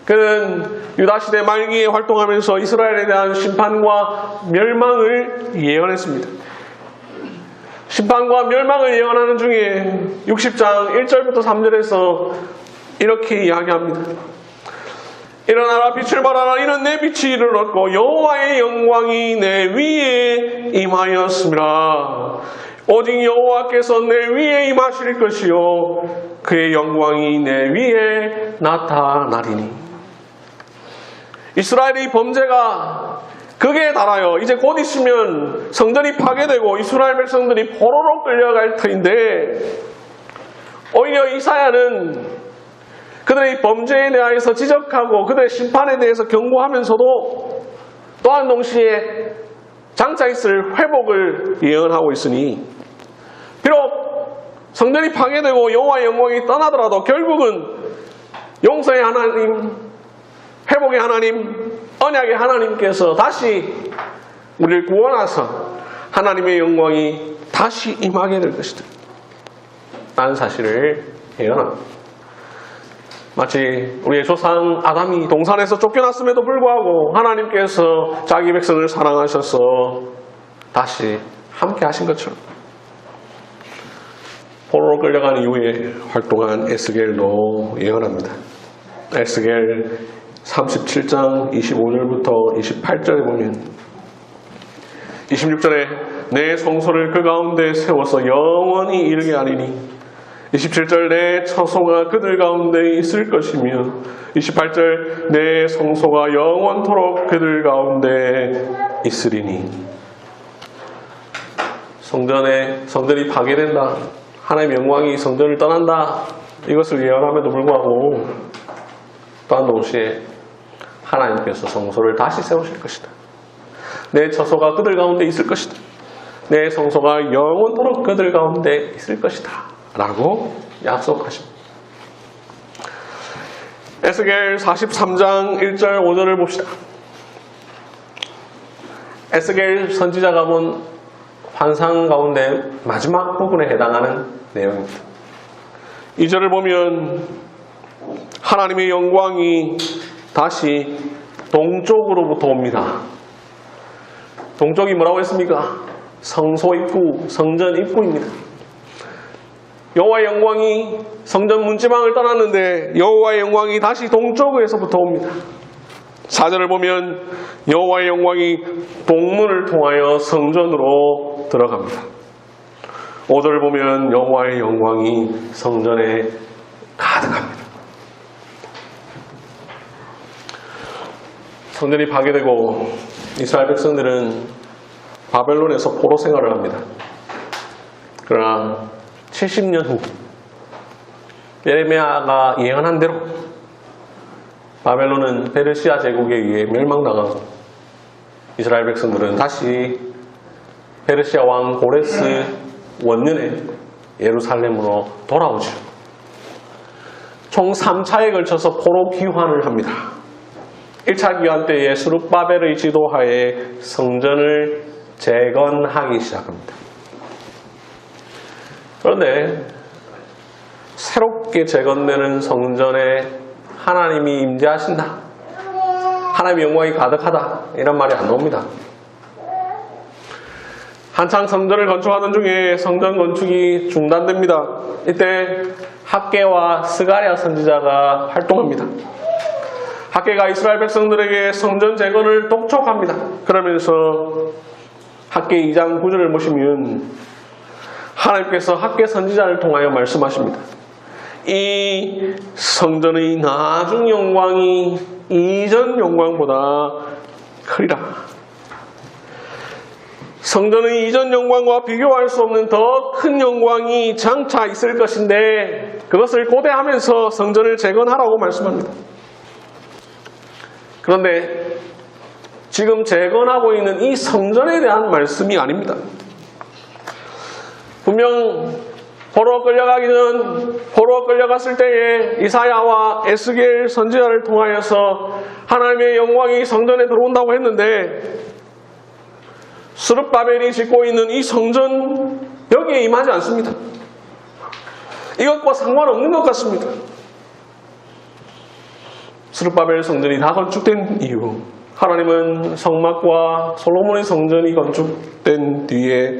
그는 유다시대 말기에 활동하면서 이스라엘에 대한 심판과 멸망을 예언했습니다. 심판과 멸망을 예언하는 중에 60장 1절부터 3절에서 이렇게 이야기합니다. 일어나라 빛을 발하라 이는 내 빛이 이르렀고 여호와의 영광이 내 위에 임하였습니다. 오직 여호와께서 내 위에 임하실 것이요 그의 영광이 내 위에 나타나리니. 이스라엘의 범죄가 극에 달하여 이제 곧 있으면 성전이 파괴되고 이스라엘 백성들이 포로로 끌려갈 터인데 오히려 이사야는 그들의 범죄에 대해서 지적하고 그들의 심판에 대해서 경고하면서도 또한 동시에 장차 있을 회복을 예언하고 있으니 비록 성전이 파괴되고 여호와의 영광이 떠나더라도 결국은 용서의 하나님, 회복의 하나님, 언약의 하나님께서 다시 우리를 구원하사 하나님의 영광이 다시 임하게 될 것이다 라는 사실을 예언합니다. 마치 우리의 조상 아담이 동산에서 쫓겨났음에도 불구하고 하나님께서 자기 백성을 사랑하셔서 다시 함께 하신 것처럼 포로로 끌려간 이후에 활동한 에스겔도 예언합니다. 에스겔 37장 25절부터 28절에 보면 26절에 내 성소를 그 가운데 세워서 영원히 이르게 하리니 27절 내 처소가 그들 가운데 있을 것이며 28절 내 성소가 영원토록 그들 가운데 있으리니. 성전이 파괴된다. 하나님의 영광이 성전을 떠난다. 이것을 예언함에도 불구하고 또한 동시에 하나님께서 성소를 다시 세우실 것이다. 내 처소가 그들 가운데 있을 것이다. 내 성소가 영원토록 그들 가운데 있을 것이다 라고 약속하십니다. 에스겔 43장 1절 5절을 봅시다. 에스겔 선지자가 본 환상 가운데 마지막 부분에 해당하는 내용입니다. 2절을 보면 하나님의 영광이 다시 동쪽으로부터 옵니다. 동쪽이 뭐라고 했습니까? 성소 입구, 성전 입구입니다. 여호와의 영광이 성전 문지방을 떠났는데 여호와의 영광이 다시 동쪽에서부터 옵니다. 4절을 보면 여호와의 영광이 동문을 통하여 성전으로 들어갑니다. 5절을 보면 여호와의 영광이 성전에 가득합니다. 성전이 파괴되고 이스라엘 백성들은 바벨론에서 포로 생활을 합니다. 그러나 70년 후 예레미야가 예언한 대로 바벨론은 페르시아 제국에 의해 멸망당하고 이스라엘 백성들은 다시 페르시아 왕 고레스 원년에 예루살렘으로 돌아오죠. 총 3차에 걸쳐서 포로 귀환을 합니다. 1차 귀환 때에 스룹바벨의 지도하에 성전을 재건하기 시작합니다. 그런데 새롭게 재건되는 성전에 하나님이 임재하신다, 하나님의 영광이 가득하다, 이런 말이 안 나옵니다. 한창 성전을 건축하던 중에 성전 건축이 중단됩니다. 이때 학개와 스가랴 선지자가 활동합니다. 학개가 이스라엘 백성들에게 성전 재건을 독촉합니다. 그러면서 학개 2장 9절을 보시면 하나님께서 학개 선지자를 통하여 말씀하십니다. 이 성전의 나중 영광이 이전 영광보다 크리라. 성전의 이전 영광과 비교할 수 없는 더 큰 영광이 장차 있을 것인데 그것을 고대하면서 성전을 재건하라고 말씀합니다. 그런데 지금 재건하고 있는 이 성전에 대한 말씀이 아닙니다. 분명 포로로 끌려갔을 때에 이사야와 에스겔 선지자를 통하여서 하나님의 영광이 성전에 들어온다고 했는데 스룹바벨이 짓고 있는 이 성전 여기에 임하지 않습니다. 이것과 상관없는 것 같습니다. 스룹바벨 성전이 다 건축된 이후 하나님은 성막과 솔로몬의 성전이 건축된 뒤에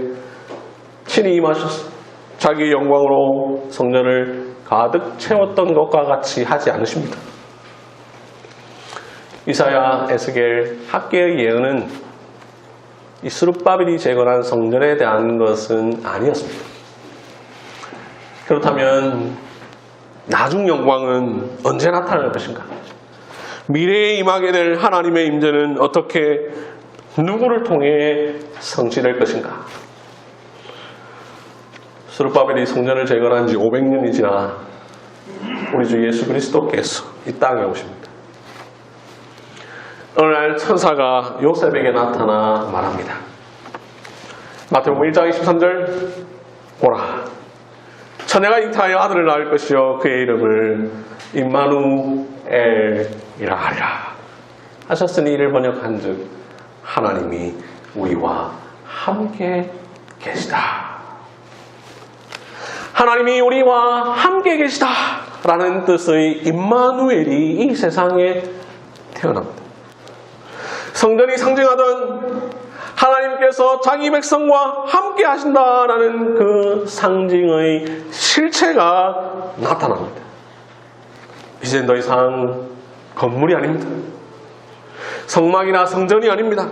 친히 임하셔서 자기의 영광으로 성전을 가득 채웠던 것과 같이 하지 않으십니다. 이사야, 에스겔, 학개의 예언은 이 스룹바벨이 재건한 성전에 대한 것은 아니었습니다. 그렇다면 나중 영광은 언제 나타날 것인가? 미래에 임하게 될 하나님의 임재는 어떻게 누구를 통해 성취될 것인가? 스룹바벨이 성전을 재건한 지 500년이 지나 우리 주 예수 그리스도께서 이 땅에 오십니다. 어느 날 천사가 요셉에게 나타나 말합니다. 마태복음 1장 23절 보라, 처녀가 잉태하여 아들을 낳을 것이요 그의 이름을 임마누엘이라 하리라 하셨으니 이를 번역한즉 하나님이 우리와 함께 계시다. 하나님이 우리와 함께 계시다 라는 뜻의 임마누엘이 이 세상에 태어납니다. 성전이 상징하던 하나님께서 자기 백성과 함께 하신다라는 그 상징의 실체가 나타납니다. 이제 더 이상 건물이 아닙니다. 성막이나 성전이 아닙니다.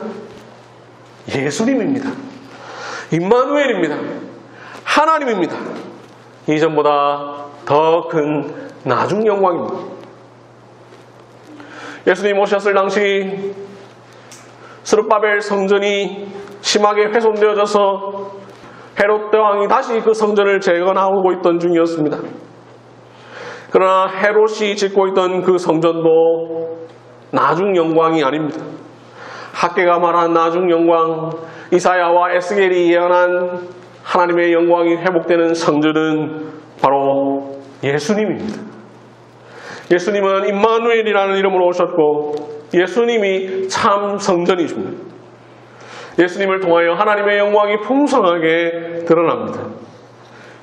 예수님입니다. 임마누엘입니다. 하나님입니다. 이전보다 더 큰 나중 영광입니다. 예수님 오셨을 당시 스룹바벨 성전이 심하게 훼손되어져서 헤롯 왕이 다시 그 성전을 재건하고 있던 중이었습니다. 그러나 헤롯이 짓고 있던 그 성전도 나중 영광이 아닙니다. 학개가 말한 나중 영광, 이사야와 에스겔이 예언한 하나님의 영광이 회복되는 성전은 바로 예수님입니다. 예수님은 임마누엘이라는 이름으로 오셨고 예수님이 참 성전이십니다. 예수님을 통하여 하나님의 영광이 풍성하게 드러납니다.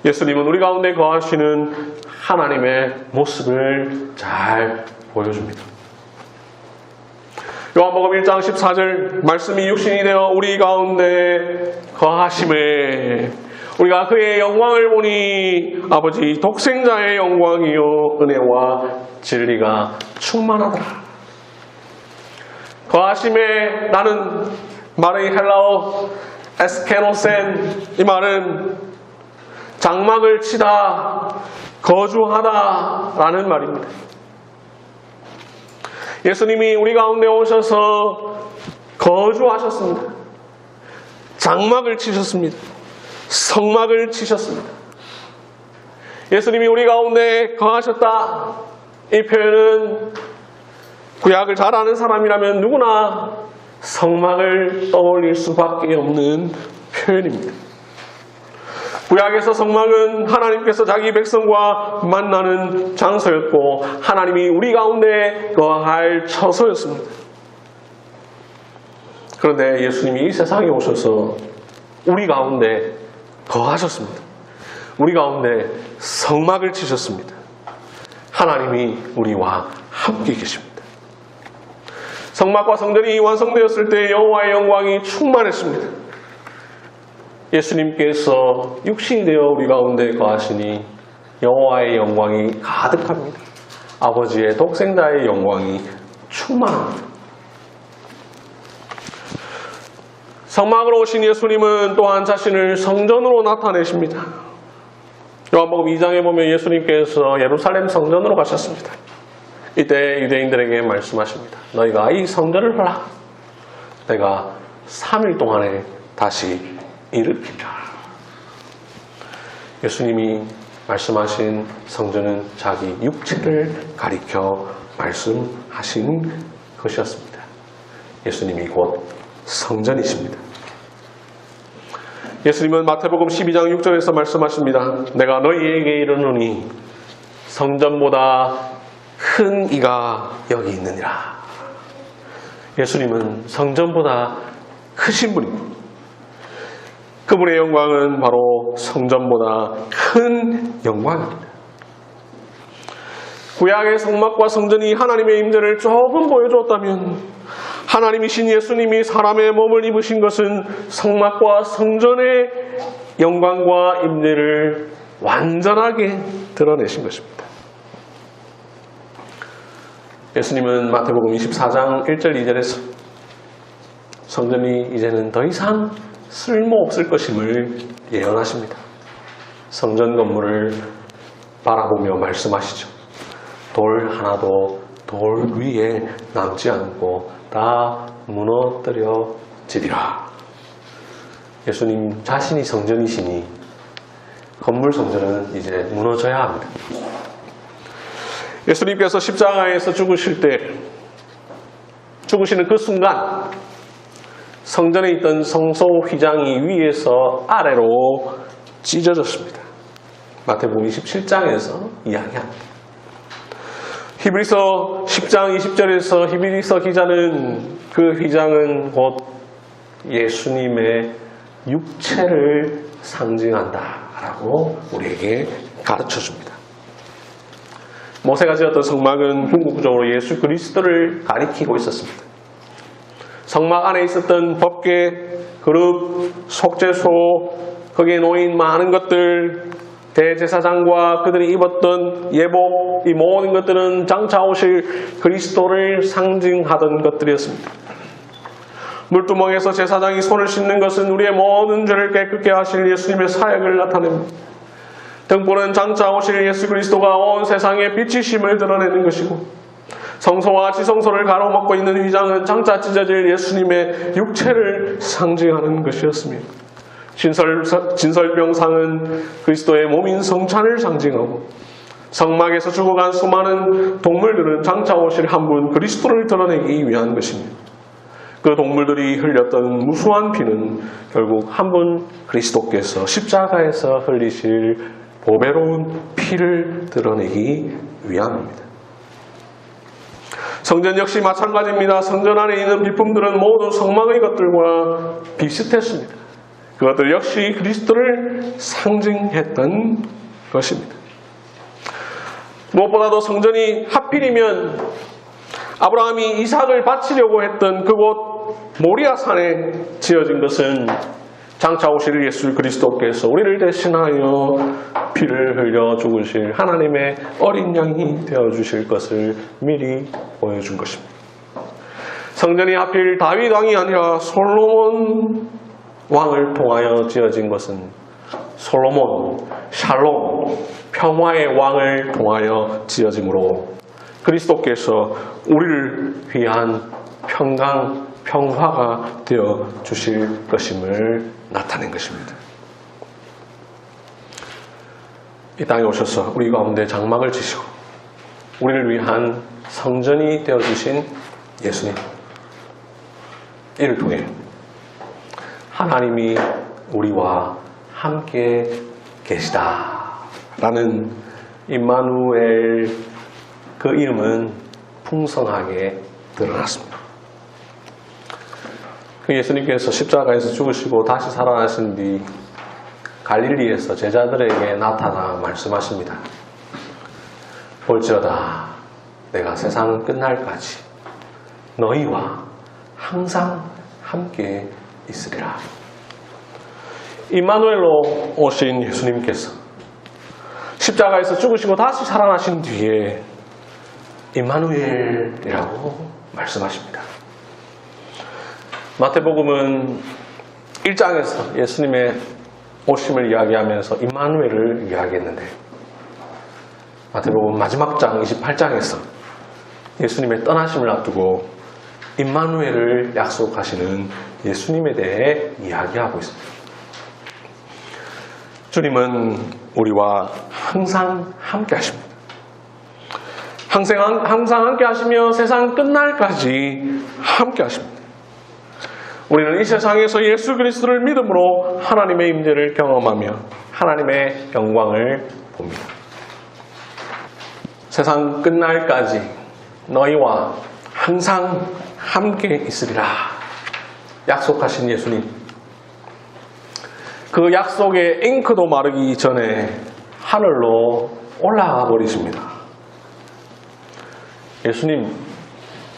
예수님은 우리 가운데 거하시는 하나님의 모습을 잘 보여줍니다. 요한복음 1장 14절 말씀이 육신이 되어 우리 가운데 거하심에 우리가 그의 영광을 보니 아버지 독생자의 영광이요 은혜와 진리가 충만하더라. 거하심에 라는 말의 헬라어 에스케노센, 이 말은 장막을 치다, 거주하다 라는 말입니다. 예수님이 우리 가운데 오셔서 거주하셨습니다. 장막을 치셨습니다. 성막을 치셨습니다. 예수님이 우리 가운데 거하셨다. 이 표현은 구약을 잘 아는 사람이라면 누구나 성막을 떠올릴 수밖에 없는 표현입니다. 구약에서 성막은 하나님께서 자기 백성과 만나는 장소였고 하나님이 우리 가운데 거할 처소였습니다. 그런데 예수님이 이 세상에 오셔서 우리 가운데 거하셨습니다. 우리 가운데 성막을 치셨습니다. 하나님이 우리와 함께 계십니다. 성막과 성전이 완성되었을 때 여호와의 영광이 충만했습니다. 예수님께서 육신이 되어 우리 가운데 거하시니 여호와의 영광이 가득합니다. 아버지의 독생자의 영광이 충만합니다. 성막으로 오신 예수님은 또한 자신을 성전으로 나타내십니다. 요한복음 2장에 보면 예수님께서 예루살렘 성전으로 가셨습니다. 이때 유대인들에게 말씀하십니다. 너희가 이 성전을 봐라. 내가 3일 동안에 다시 일으키리라. 예수님이 말씀하신 성전은 자기 육체를 가리켜 말씀하신 것이었습니다. 예수님이 곧 성전이십니다. 예수님은 마태복음 12장 6절에서 말씀하십니다. 내가 너희에게 이르노니 성전보다 큰 이가 여기 있느니라. 예수님은 성전보다 크신 분입니다. 그분의 영광은 바로 성전보다 큰 영광입니다. 구약의 성막과 성전이 하나님의 임재를 조금 보여주었다면 하나님이신 예수님이 사람의 몸을 입으신 것은 성막과 성전의 영광과 임재를 완전하게 드러내신 것입니다. 예수님은 마태복음 24장 1절 2절에서 성전이 이제는 더 이상 쓸모없을 것임을 예언하십니다. 성전 건물을 바라보며 말씀하시죠. 돌 하나도 돌 위에 남지 않고 다 무너뜨려지리라. 예수님 자신이 성전이시니 건물 성전은 이제 무너져야 합니다. 예수님께서 십자가에서 죽으실 때 죽으시는 그 순간 성전에 있던 성소 휘장이 위에서 아래로 찢어졌습니다. 마태복음 27장에서 이야기합니다. 히브리서 10장 20절에서 히브리서 기자는 그 휘장은 곧 예수님의 육체를 상징한다라고 우리에게 가르쳐줍니다. 모세가 지었던 성막은 궁극적으로 예수 그리스도를 가리키고 있었습니다. 성막 안에 있었던 법궤, 그룹, 속죄소, 거기에 놓인 많은 것들, 대제사장과 그들이 입었던 예복, 이 모든 것들은 장차 오실 그리스도를 상징하던 것들이었습니다. 물두멍에서 제사장이 손을 씻는 것은 우리의 모든 죄를 깨끗게 하실 예수님의 사역을 나타냅니다. 등불은 장차 오실 예수 그리스도가 온 세상에 빛이심을 드러내는 것이고, 성소와 지성소를 가로막고 있는 휘장은 장차 찢어질 예수님의 육체를 상징하는 것이었습니다. 진설병상은 그리스도의 몸인 성찬을 상징하고, 성막에서 죽어간 수많은 동물들은 장차 오실 한 분 그리스도를 드러내기 위한 것입니다. 그 동물들이 흘렸던 무수한 피는 결국 한 분 그리스도께서 십자가에서 흘리실 보배로운 피를 드러내기 위함입니다. 성전 역시 마찬가지입니다. 성전 안에 있는 비품들은 모두 성막의 것들과 비슷했습니다. 그것들 역시 그리스도를 상징했던 것입니다. 무엇보다도 성전이 하필이면 아브라함이 이삭을 바치려고 했던 그곳 모리아산에 지어진 것은 장차 오실 예수 그리스도께서 우리를 대신하여 피를 흘려 죽으실 하나님의 어린 양이 되어주실 것을 미리 보여준 것입니다. 성전이 하필 다윗 왕이 아니라 솔로몬 왕을 통하여 지어진 것은 솔로몬, 샬롬, 평화의 왕을 통하여 지어지므로 그리스도께서 우리를 위한 평화가 되어 주실 것임을 나타낸 것입니다. 이 땅에 오셔서 우리 가운데 장막을 지시고 우리를 위한 성전이 되어 주신 예수님, 이를 통해 하나님이 우리와 함께 계시다라는 임마누엘, 그 이름은 풍성하게 드러났습니다. 그 예수님께서 십자가에서 죽으시고 다시 살아나신 뒤 갈릴리에서 제자들에게 나타나 말씀하십니다. 볼지어다 내가 세상 끝날까지 너희와 항상 함께 있으리라. 임마누엘로 오신 예수님께서 십자가에서 죽으시고 다시 살아나신 뒤에 임마누엘이라고 말씀하십니다. 마태복음은 1장에서 예수님의 오심을 이야기하면서 임마누엘을 이야기했는데, 마태복음 마지막 장 28장에서 예수님의 떠나심을 앞두고 임마누엘을 약속하시는 예수님에 대해 이야기하고 있습니다. 주님은 우리와 항상 함께 하십니다. 항상 함께 하시며 세상 끝날까지 함께 하십니다. 우리는 이 세상에서 예수 그리스도를 믿음으로 하나님의 임재를 경험하며 하나님의 영광을 봅니다. 세상 끝날까지 너희와 항상 함께 있으리라 약속하신 예수님, 그 약속의 잉크도 마르기 전에 하늘로 올라가 버리십니다. 예수님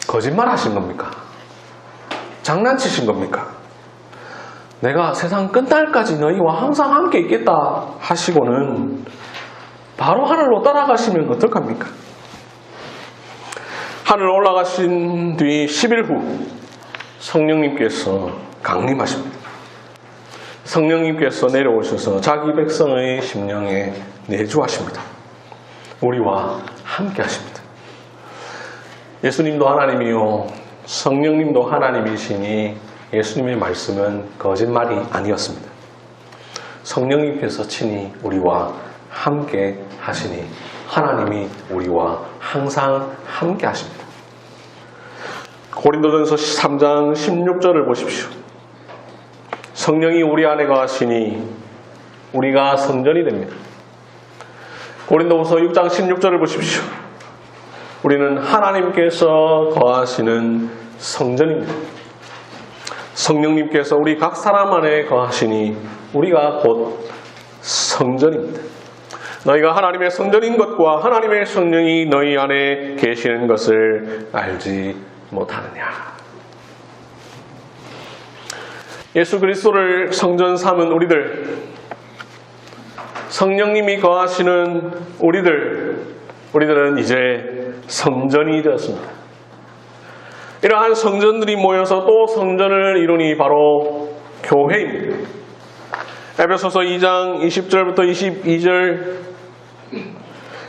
거짓말 하신 겁니까? 장난치신 겁니까? 내가 세상 끝날까지 너희와 항상 함께 있겠다 하시고는 바로 하늘로 따라가시면 어떡합니까? 하늘 올라가신 뒤 10일 후 성령님께서 강림하십니다. 성령님께서 내려오셔서 자기 백성의 심령에 내주하십니다. 우리와 함께 하십니다. 예수님도 하나님이요 성령님도 하나님이시니 예수님의 말씀은 거짓말이 아니었습니다. 성령님께서 친히 우리와 함께 하시니 하나님이 우리와 항상 함께 하십니다. 고린도전서 3장 16절을 보십시오. 성령이 우리 안에 거하시니 우리가 성전이 됩니다. 고린도후서 6장 16절을 보십시오. 우리는 하나님께서 거하시는 성전입니다. 성령님께서 우리 각 사람 안에 거하시니 우리가 곧 성전입니다. 너희가 하나님의 성전인 것과 하나님의 성령이 너희 안에 계시는 것을 알지 못하느냐. 예수 그리스도를 성전 삼은 우리들, 성령님이 거하시는 우리들은 이제 성전이 되었습니다. 이러한 성전들이 모여서 또 성전을 이루니 바로 교회입니다. 에베소서 2장 20절부터 22절,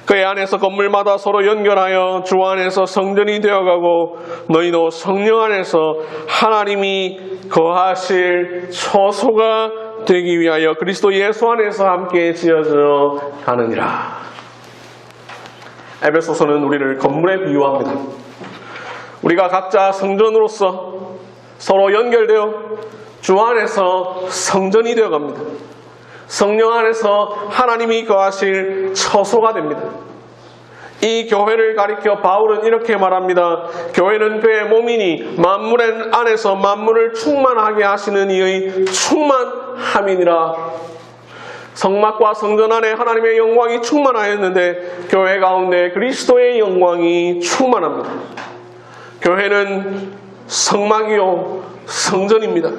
그의 안에서 건물마다 서로 연결하여 주 안에서 성전이 되어가고 너희도 성령 안에서 하나님이 거하실 처소가 되기 위하여 그리스도 예수 안에서 함께 지어져 가느니라. 에베소서는 우리를 건물에 비유합니다. 우리가 각자 성전으로서 서로 연결되어 주 안에서 성전이 되어갑니다. 성령 안에서 하나님이 거하실 처소가 됩니다. 이 교회를 가리켜 바울은 이렇게 말합니다. 교회는 그의 몸이니 만물 안에서 만물을 충만하게 하시는 이의 충만함이니라. 성막과 성전 안에 하나님의 영광이 충만하였는데 교회 가운데 그리스도의 영광이 충만합니다. 교회는 성막이요 성전입니다.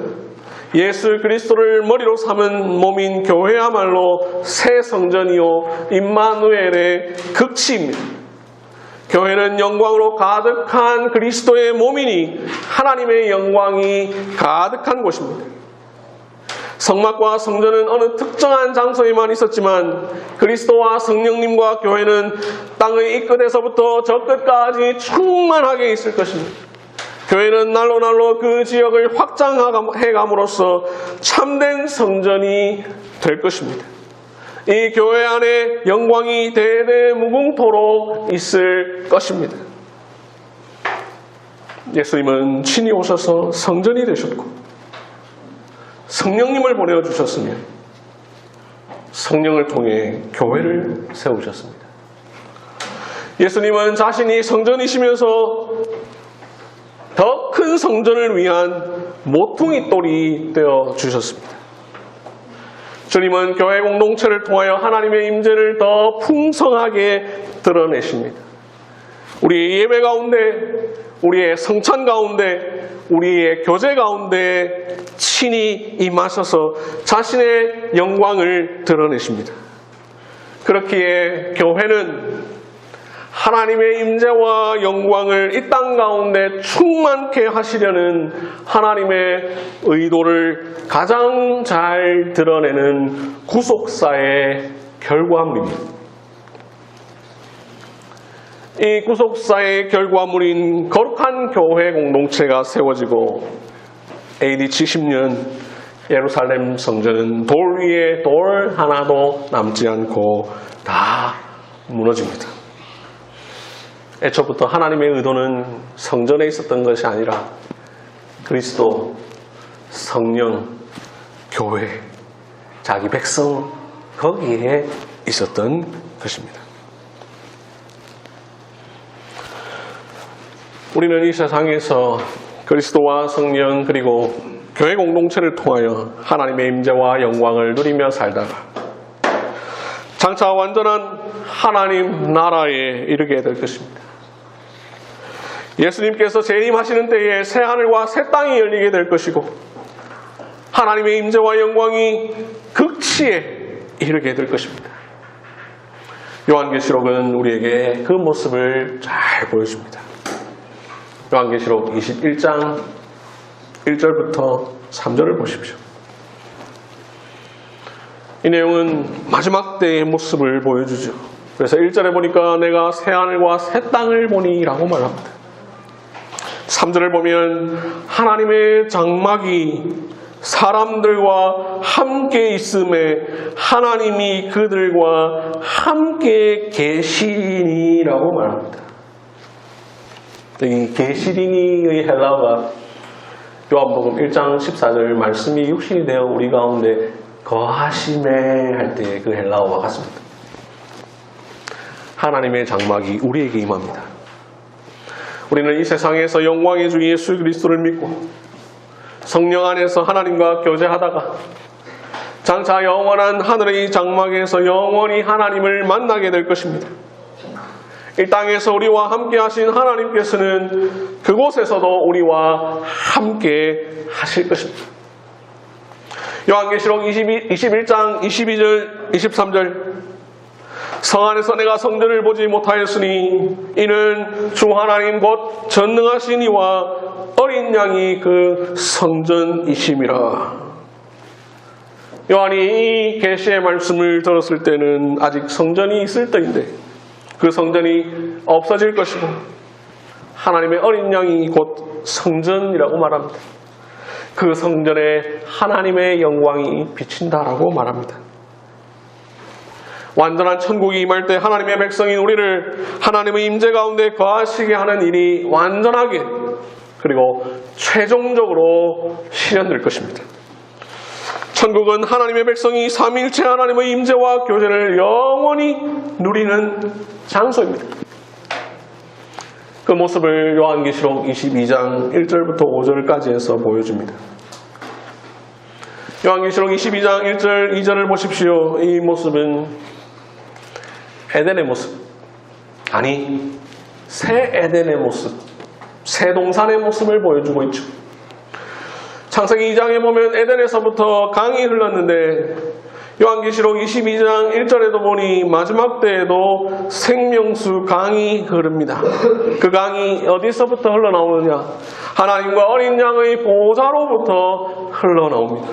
예수 그리스도를 머리로 삼은 몸인 교회야말로 새 성전이요 임마누엘의 극치입니다. 교회는 영광으로 가득한 그리스도의 몸이니 하나님의 영광이 가득한 곳입니다. 성막과 성전은 어느 특정한 장소에만 있었지만 그리스도와 성령님과 교회는 땅의 이 끝에서부터 저 끝까지 충만하게 있을 것입니다. 교회는 날로 날로 그 지역을 확장해감으로써 참된 성전이 될 것입니다. 이 교회 안에 영광이 대대무궁토록 있을 것입니다. 예수님은 친히 오셔서 성전이 되셨고 성령님을 보내주셨으며 성령을 통해 교회를 세우셨습니다. 예수님은 자신이 성전이시면서 더 큰 성전을 위한 모퉁이 돌이 되어 주셨습니다. 주님은 교회 공동체를 통하여 하나님의 임재를 더 풍성하게 드러내십니다. 우리의 예배 가운데, 우리의 성찬 가운데, 우리의 교제 가운데 친히 임하셔서 자신의 영광을 드러내십니다. 그렇기에 교회는 하나님의 임재와 영광을 이 땅 가운데 충만케 하시려는 하나님의 의도를 가장 잘 드러내는 구속사의 결과물입니다. 이 구속사의 결과물인 거룩한 교회 공동체가 세워지고 AD 70년 예루살렘 성전은 돌 위에 돌 하나도 남지 않고 다 무너집니다. 애초부터 하나님의 의도는 성전에 있었던 것이 아니라 그리스도, 성령, 교회, 자기 백성 거기에 있었던 것입니다. 우리는 이 세상에서 그리스도와 성령 그리고 교회 공동체를 통하여 하나님의 임재와 영광을 누리며 살다가 장차 완전한 하나님 나라에 이르게 될 것입니다. 예수님께서 재림하시는 때에 새 하늘과 새 땅이 열리게 될 것이고 하나님의 임재와 영광이 극치에 이르게 될 것입니다. 요한계시록은 우리에게 그 모습을 잘 보여줍니다. 요한계시록 21장 1절부터 3절을 보십시오. 이 내용은 마지막 때의 모습을 보여주죠. 그래서 1절에 보니까 내가 새 하늘과 새 땅을 보니 라고 말합니다. 3절을 보면 하나님의 장막이 사람들과 함께 있음에 하나님이 그들과 함께 계시니라고 말합니다. 이 계시리니의 헬라어가 요한복음 1장 14절 말씀이 육신이 되어 우리 가운데 거하심에 할 때 그 헬라어와 같습니다. 하나님의 장막이 우리에게 임합니다. 우리는 이 세상에서 영광의 주 예수 그리스도를 믿고 성령 안에서 하나님과 교제하다가 장차 영원한 하늘의 장막에서 영원히 하나님을 만나게 될 것입니다. 이 땅에서 우리와 함께 하신 하나님께서는 그곳에서도 우리와 함께 하실 것입니다. 요한계시록 21장 22절 23절 성 안에서 내가 성전을 보지 못하였으니 이는 주 하나님 곧 전능하신 이와 어린 양이 그 성전이심이라. 요한이 이 계시의 말씀을 들었을 때는 아직 성전이 있을 때인데 그 성전이 없어질 것이고 하나님의 어린 양이 곧 성전이라고 말합니다. 그 성전에 하나님의 영광이 비친다라고 말합니다. 완전한 천국이 임할 때 하나님의 백성인 우리를 하나님의 임재 가운데 거하시게 하는 일이 완전하게 그리고 최종적으로 실현될 것입니다. 천국은 하나님의 백성이 삼위일체 하나님의 임재와 교제를 영원히 누리는 장소입니다. 그 모습을 요한계시록 22장 1절부터 5절까지 해서 보여줍니다. 요한계시록 22장 1절 2절을 보십시오. 이 모습은 에덴의 모습, 아니 새 에덴의 모습, 새 동산의 모습을 보여주고 있죠. 창세기 2장에 보면 에덴에서부터 강이 흘렀는데 요한계시록 22장 1절에도 보니 마지막 때에도 생명수 강이 흐릅니다. 그 강이 어디서부터 흘러나오느냐? 하나님과 어린 양의 보좌로부터 흘러나옵니다.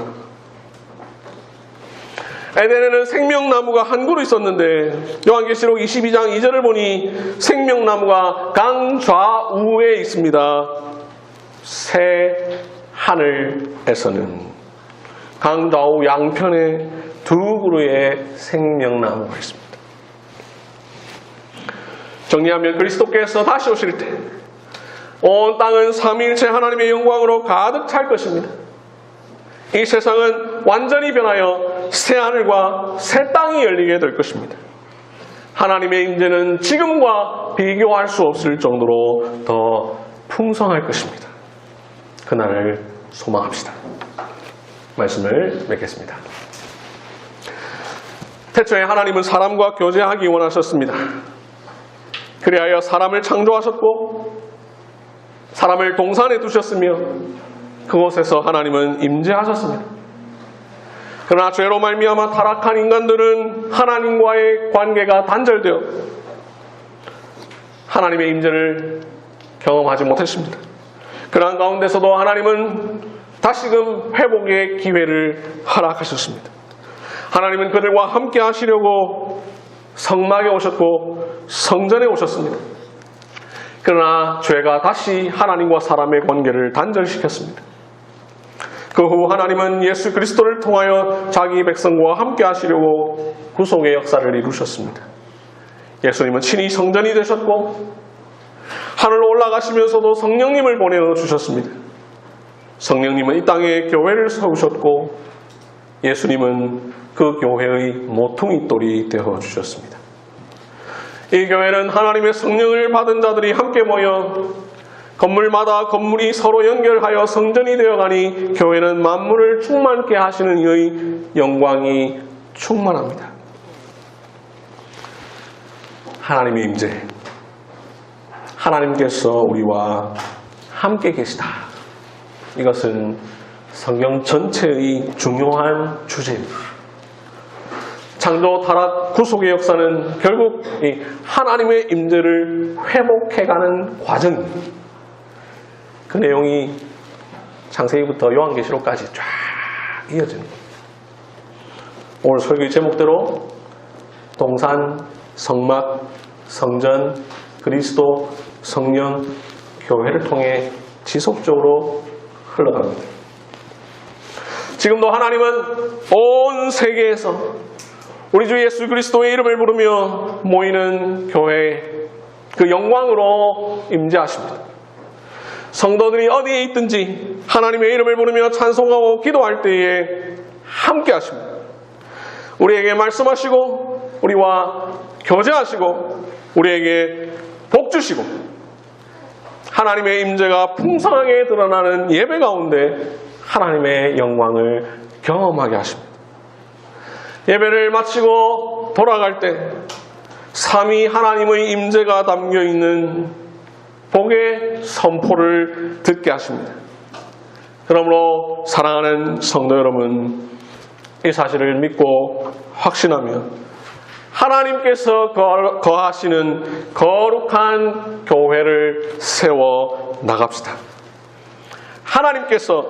에덴에는 생명나무가 한 그루 있었는데 요한계시록 22장 2절을 보니 생명나무가 강 좌우에 있습니다. 새 하늘에서는 강 좌우 양편에 두 그루의 생명나무가 있습니다. 정리하면 그리스도께서 다시 오실 때 온 땅은 삼위일체 하나님의 영광으로 가득 찰 것입니다. 이 세상은 완전히 변하여 새 하늘과 새 땅이 열리게 될 것입니다. 하나님의 임재는 지금과 비교할 수 없을 정도로 더 풍성할 것입니다. 그날을 소망합시다. 말씀을 맺겠습니다. 태초에 하나님은 사람과 교제하기 원하셨습니다. 그리하여 사람을 창조하셨고 사람을 동산에 두셨으며 그곳에서 하나님은 임재하셨습니다. 그러나 죄로 말미암아 타락한 인간들은 하나님과의 관계가 단절되어 하나님의 임재를 경험하지 못했습니다. 그러한 가운데서도 하나님은 다시금 회복의 기회를 허락하셨습니다. 하나님은 그들과 함께 하시려고 성막에 오셨고 성전에 오셨습니다. 그러나 죄가 다시 하나님과 사람의 관계를 단절시켰습니다. 그 후 하나님은 예수 그리스도를 통하여 자기 백성과 함께 하시려고 구속의 역사를 이루셨습니다. 예수님은 친히 성전이 되셨고 하늘로 올라가시면서도 성령님을 보내주셨습니다. 성령님은 이 땅에 교회를 세우셨고 예수님은 그 교회의 모퉁이 돌이 되어주셨습니다. 이 교회는 하나님의 성령을 받은 자들이 함께 모여 건물마다 건물이 서로 연결하여 성전이 되어가니 교회는 만물을 충만케 하시는 이의 영광이 충만합니다. 하나님의 임재, 하나님께서 우리와 함께 계시다. 이것은 성경 전체의 중요한 주제입니다. 창조, 타락, 구속의 역사는 결국 이 하나님의 임재를 회복해가는 과정입니다. 그 내용이 창세기부터 요한계시록까지 쫙 이어지는 겁니다. 오늘 설교의 제목대로 동산, 성막, 성전, 그리스도, 성령, 교회를 통해 지속적으로 흘러갑니다. 지금도 하나님은 온 세계에서 우리 주 예수 그리스도의 이름을 부르며 모이는 교회 그 영광으로 임재하십니다. 성도들이 어디에 있든지 하나님의 이름을 부르며 찬송하고 기도할 때에 함께 하십니다. 우리에게 말씀하시고 우리와 교제하시고 우리에게 복 주시고 하나님의 임재가 풍성하게 드러나는 예배 가운데 하나님의 영광을 경험하게 하십니다. 예배를 마치고 돌아갈 때 삼위 하나님의 임재가 담겨있는 복의 선포를 듣게 하십니다. 그러므로 사랑하는 성도 여러분, 이 사실을 믿고 확신하며 하나님께서 거하시는 거룩한 교회를 세워 나갑시다. 하나님께서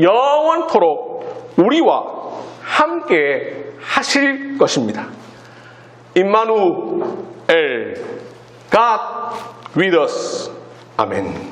영원토록 우리와 함께 하실 것입니다. 임마누엘, God with us. 아멘.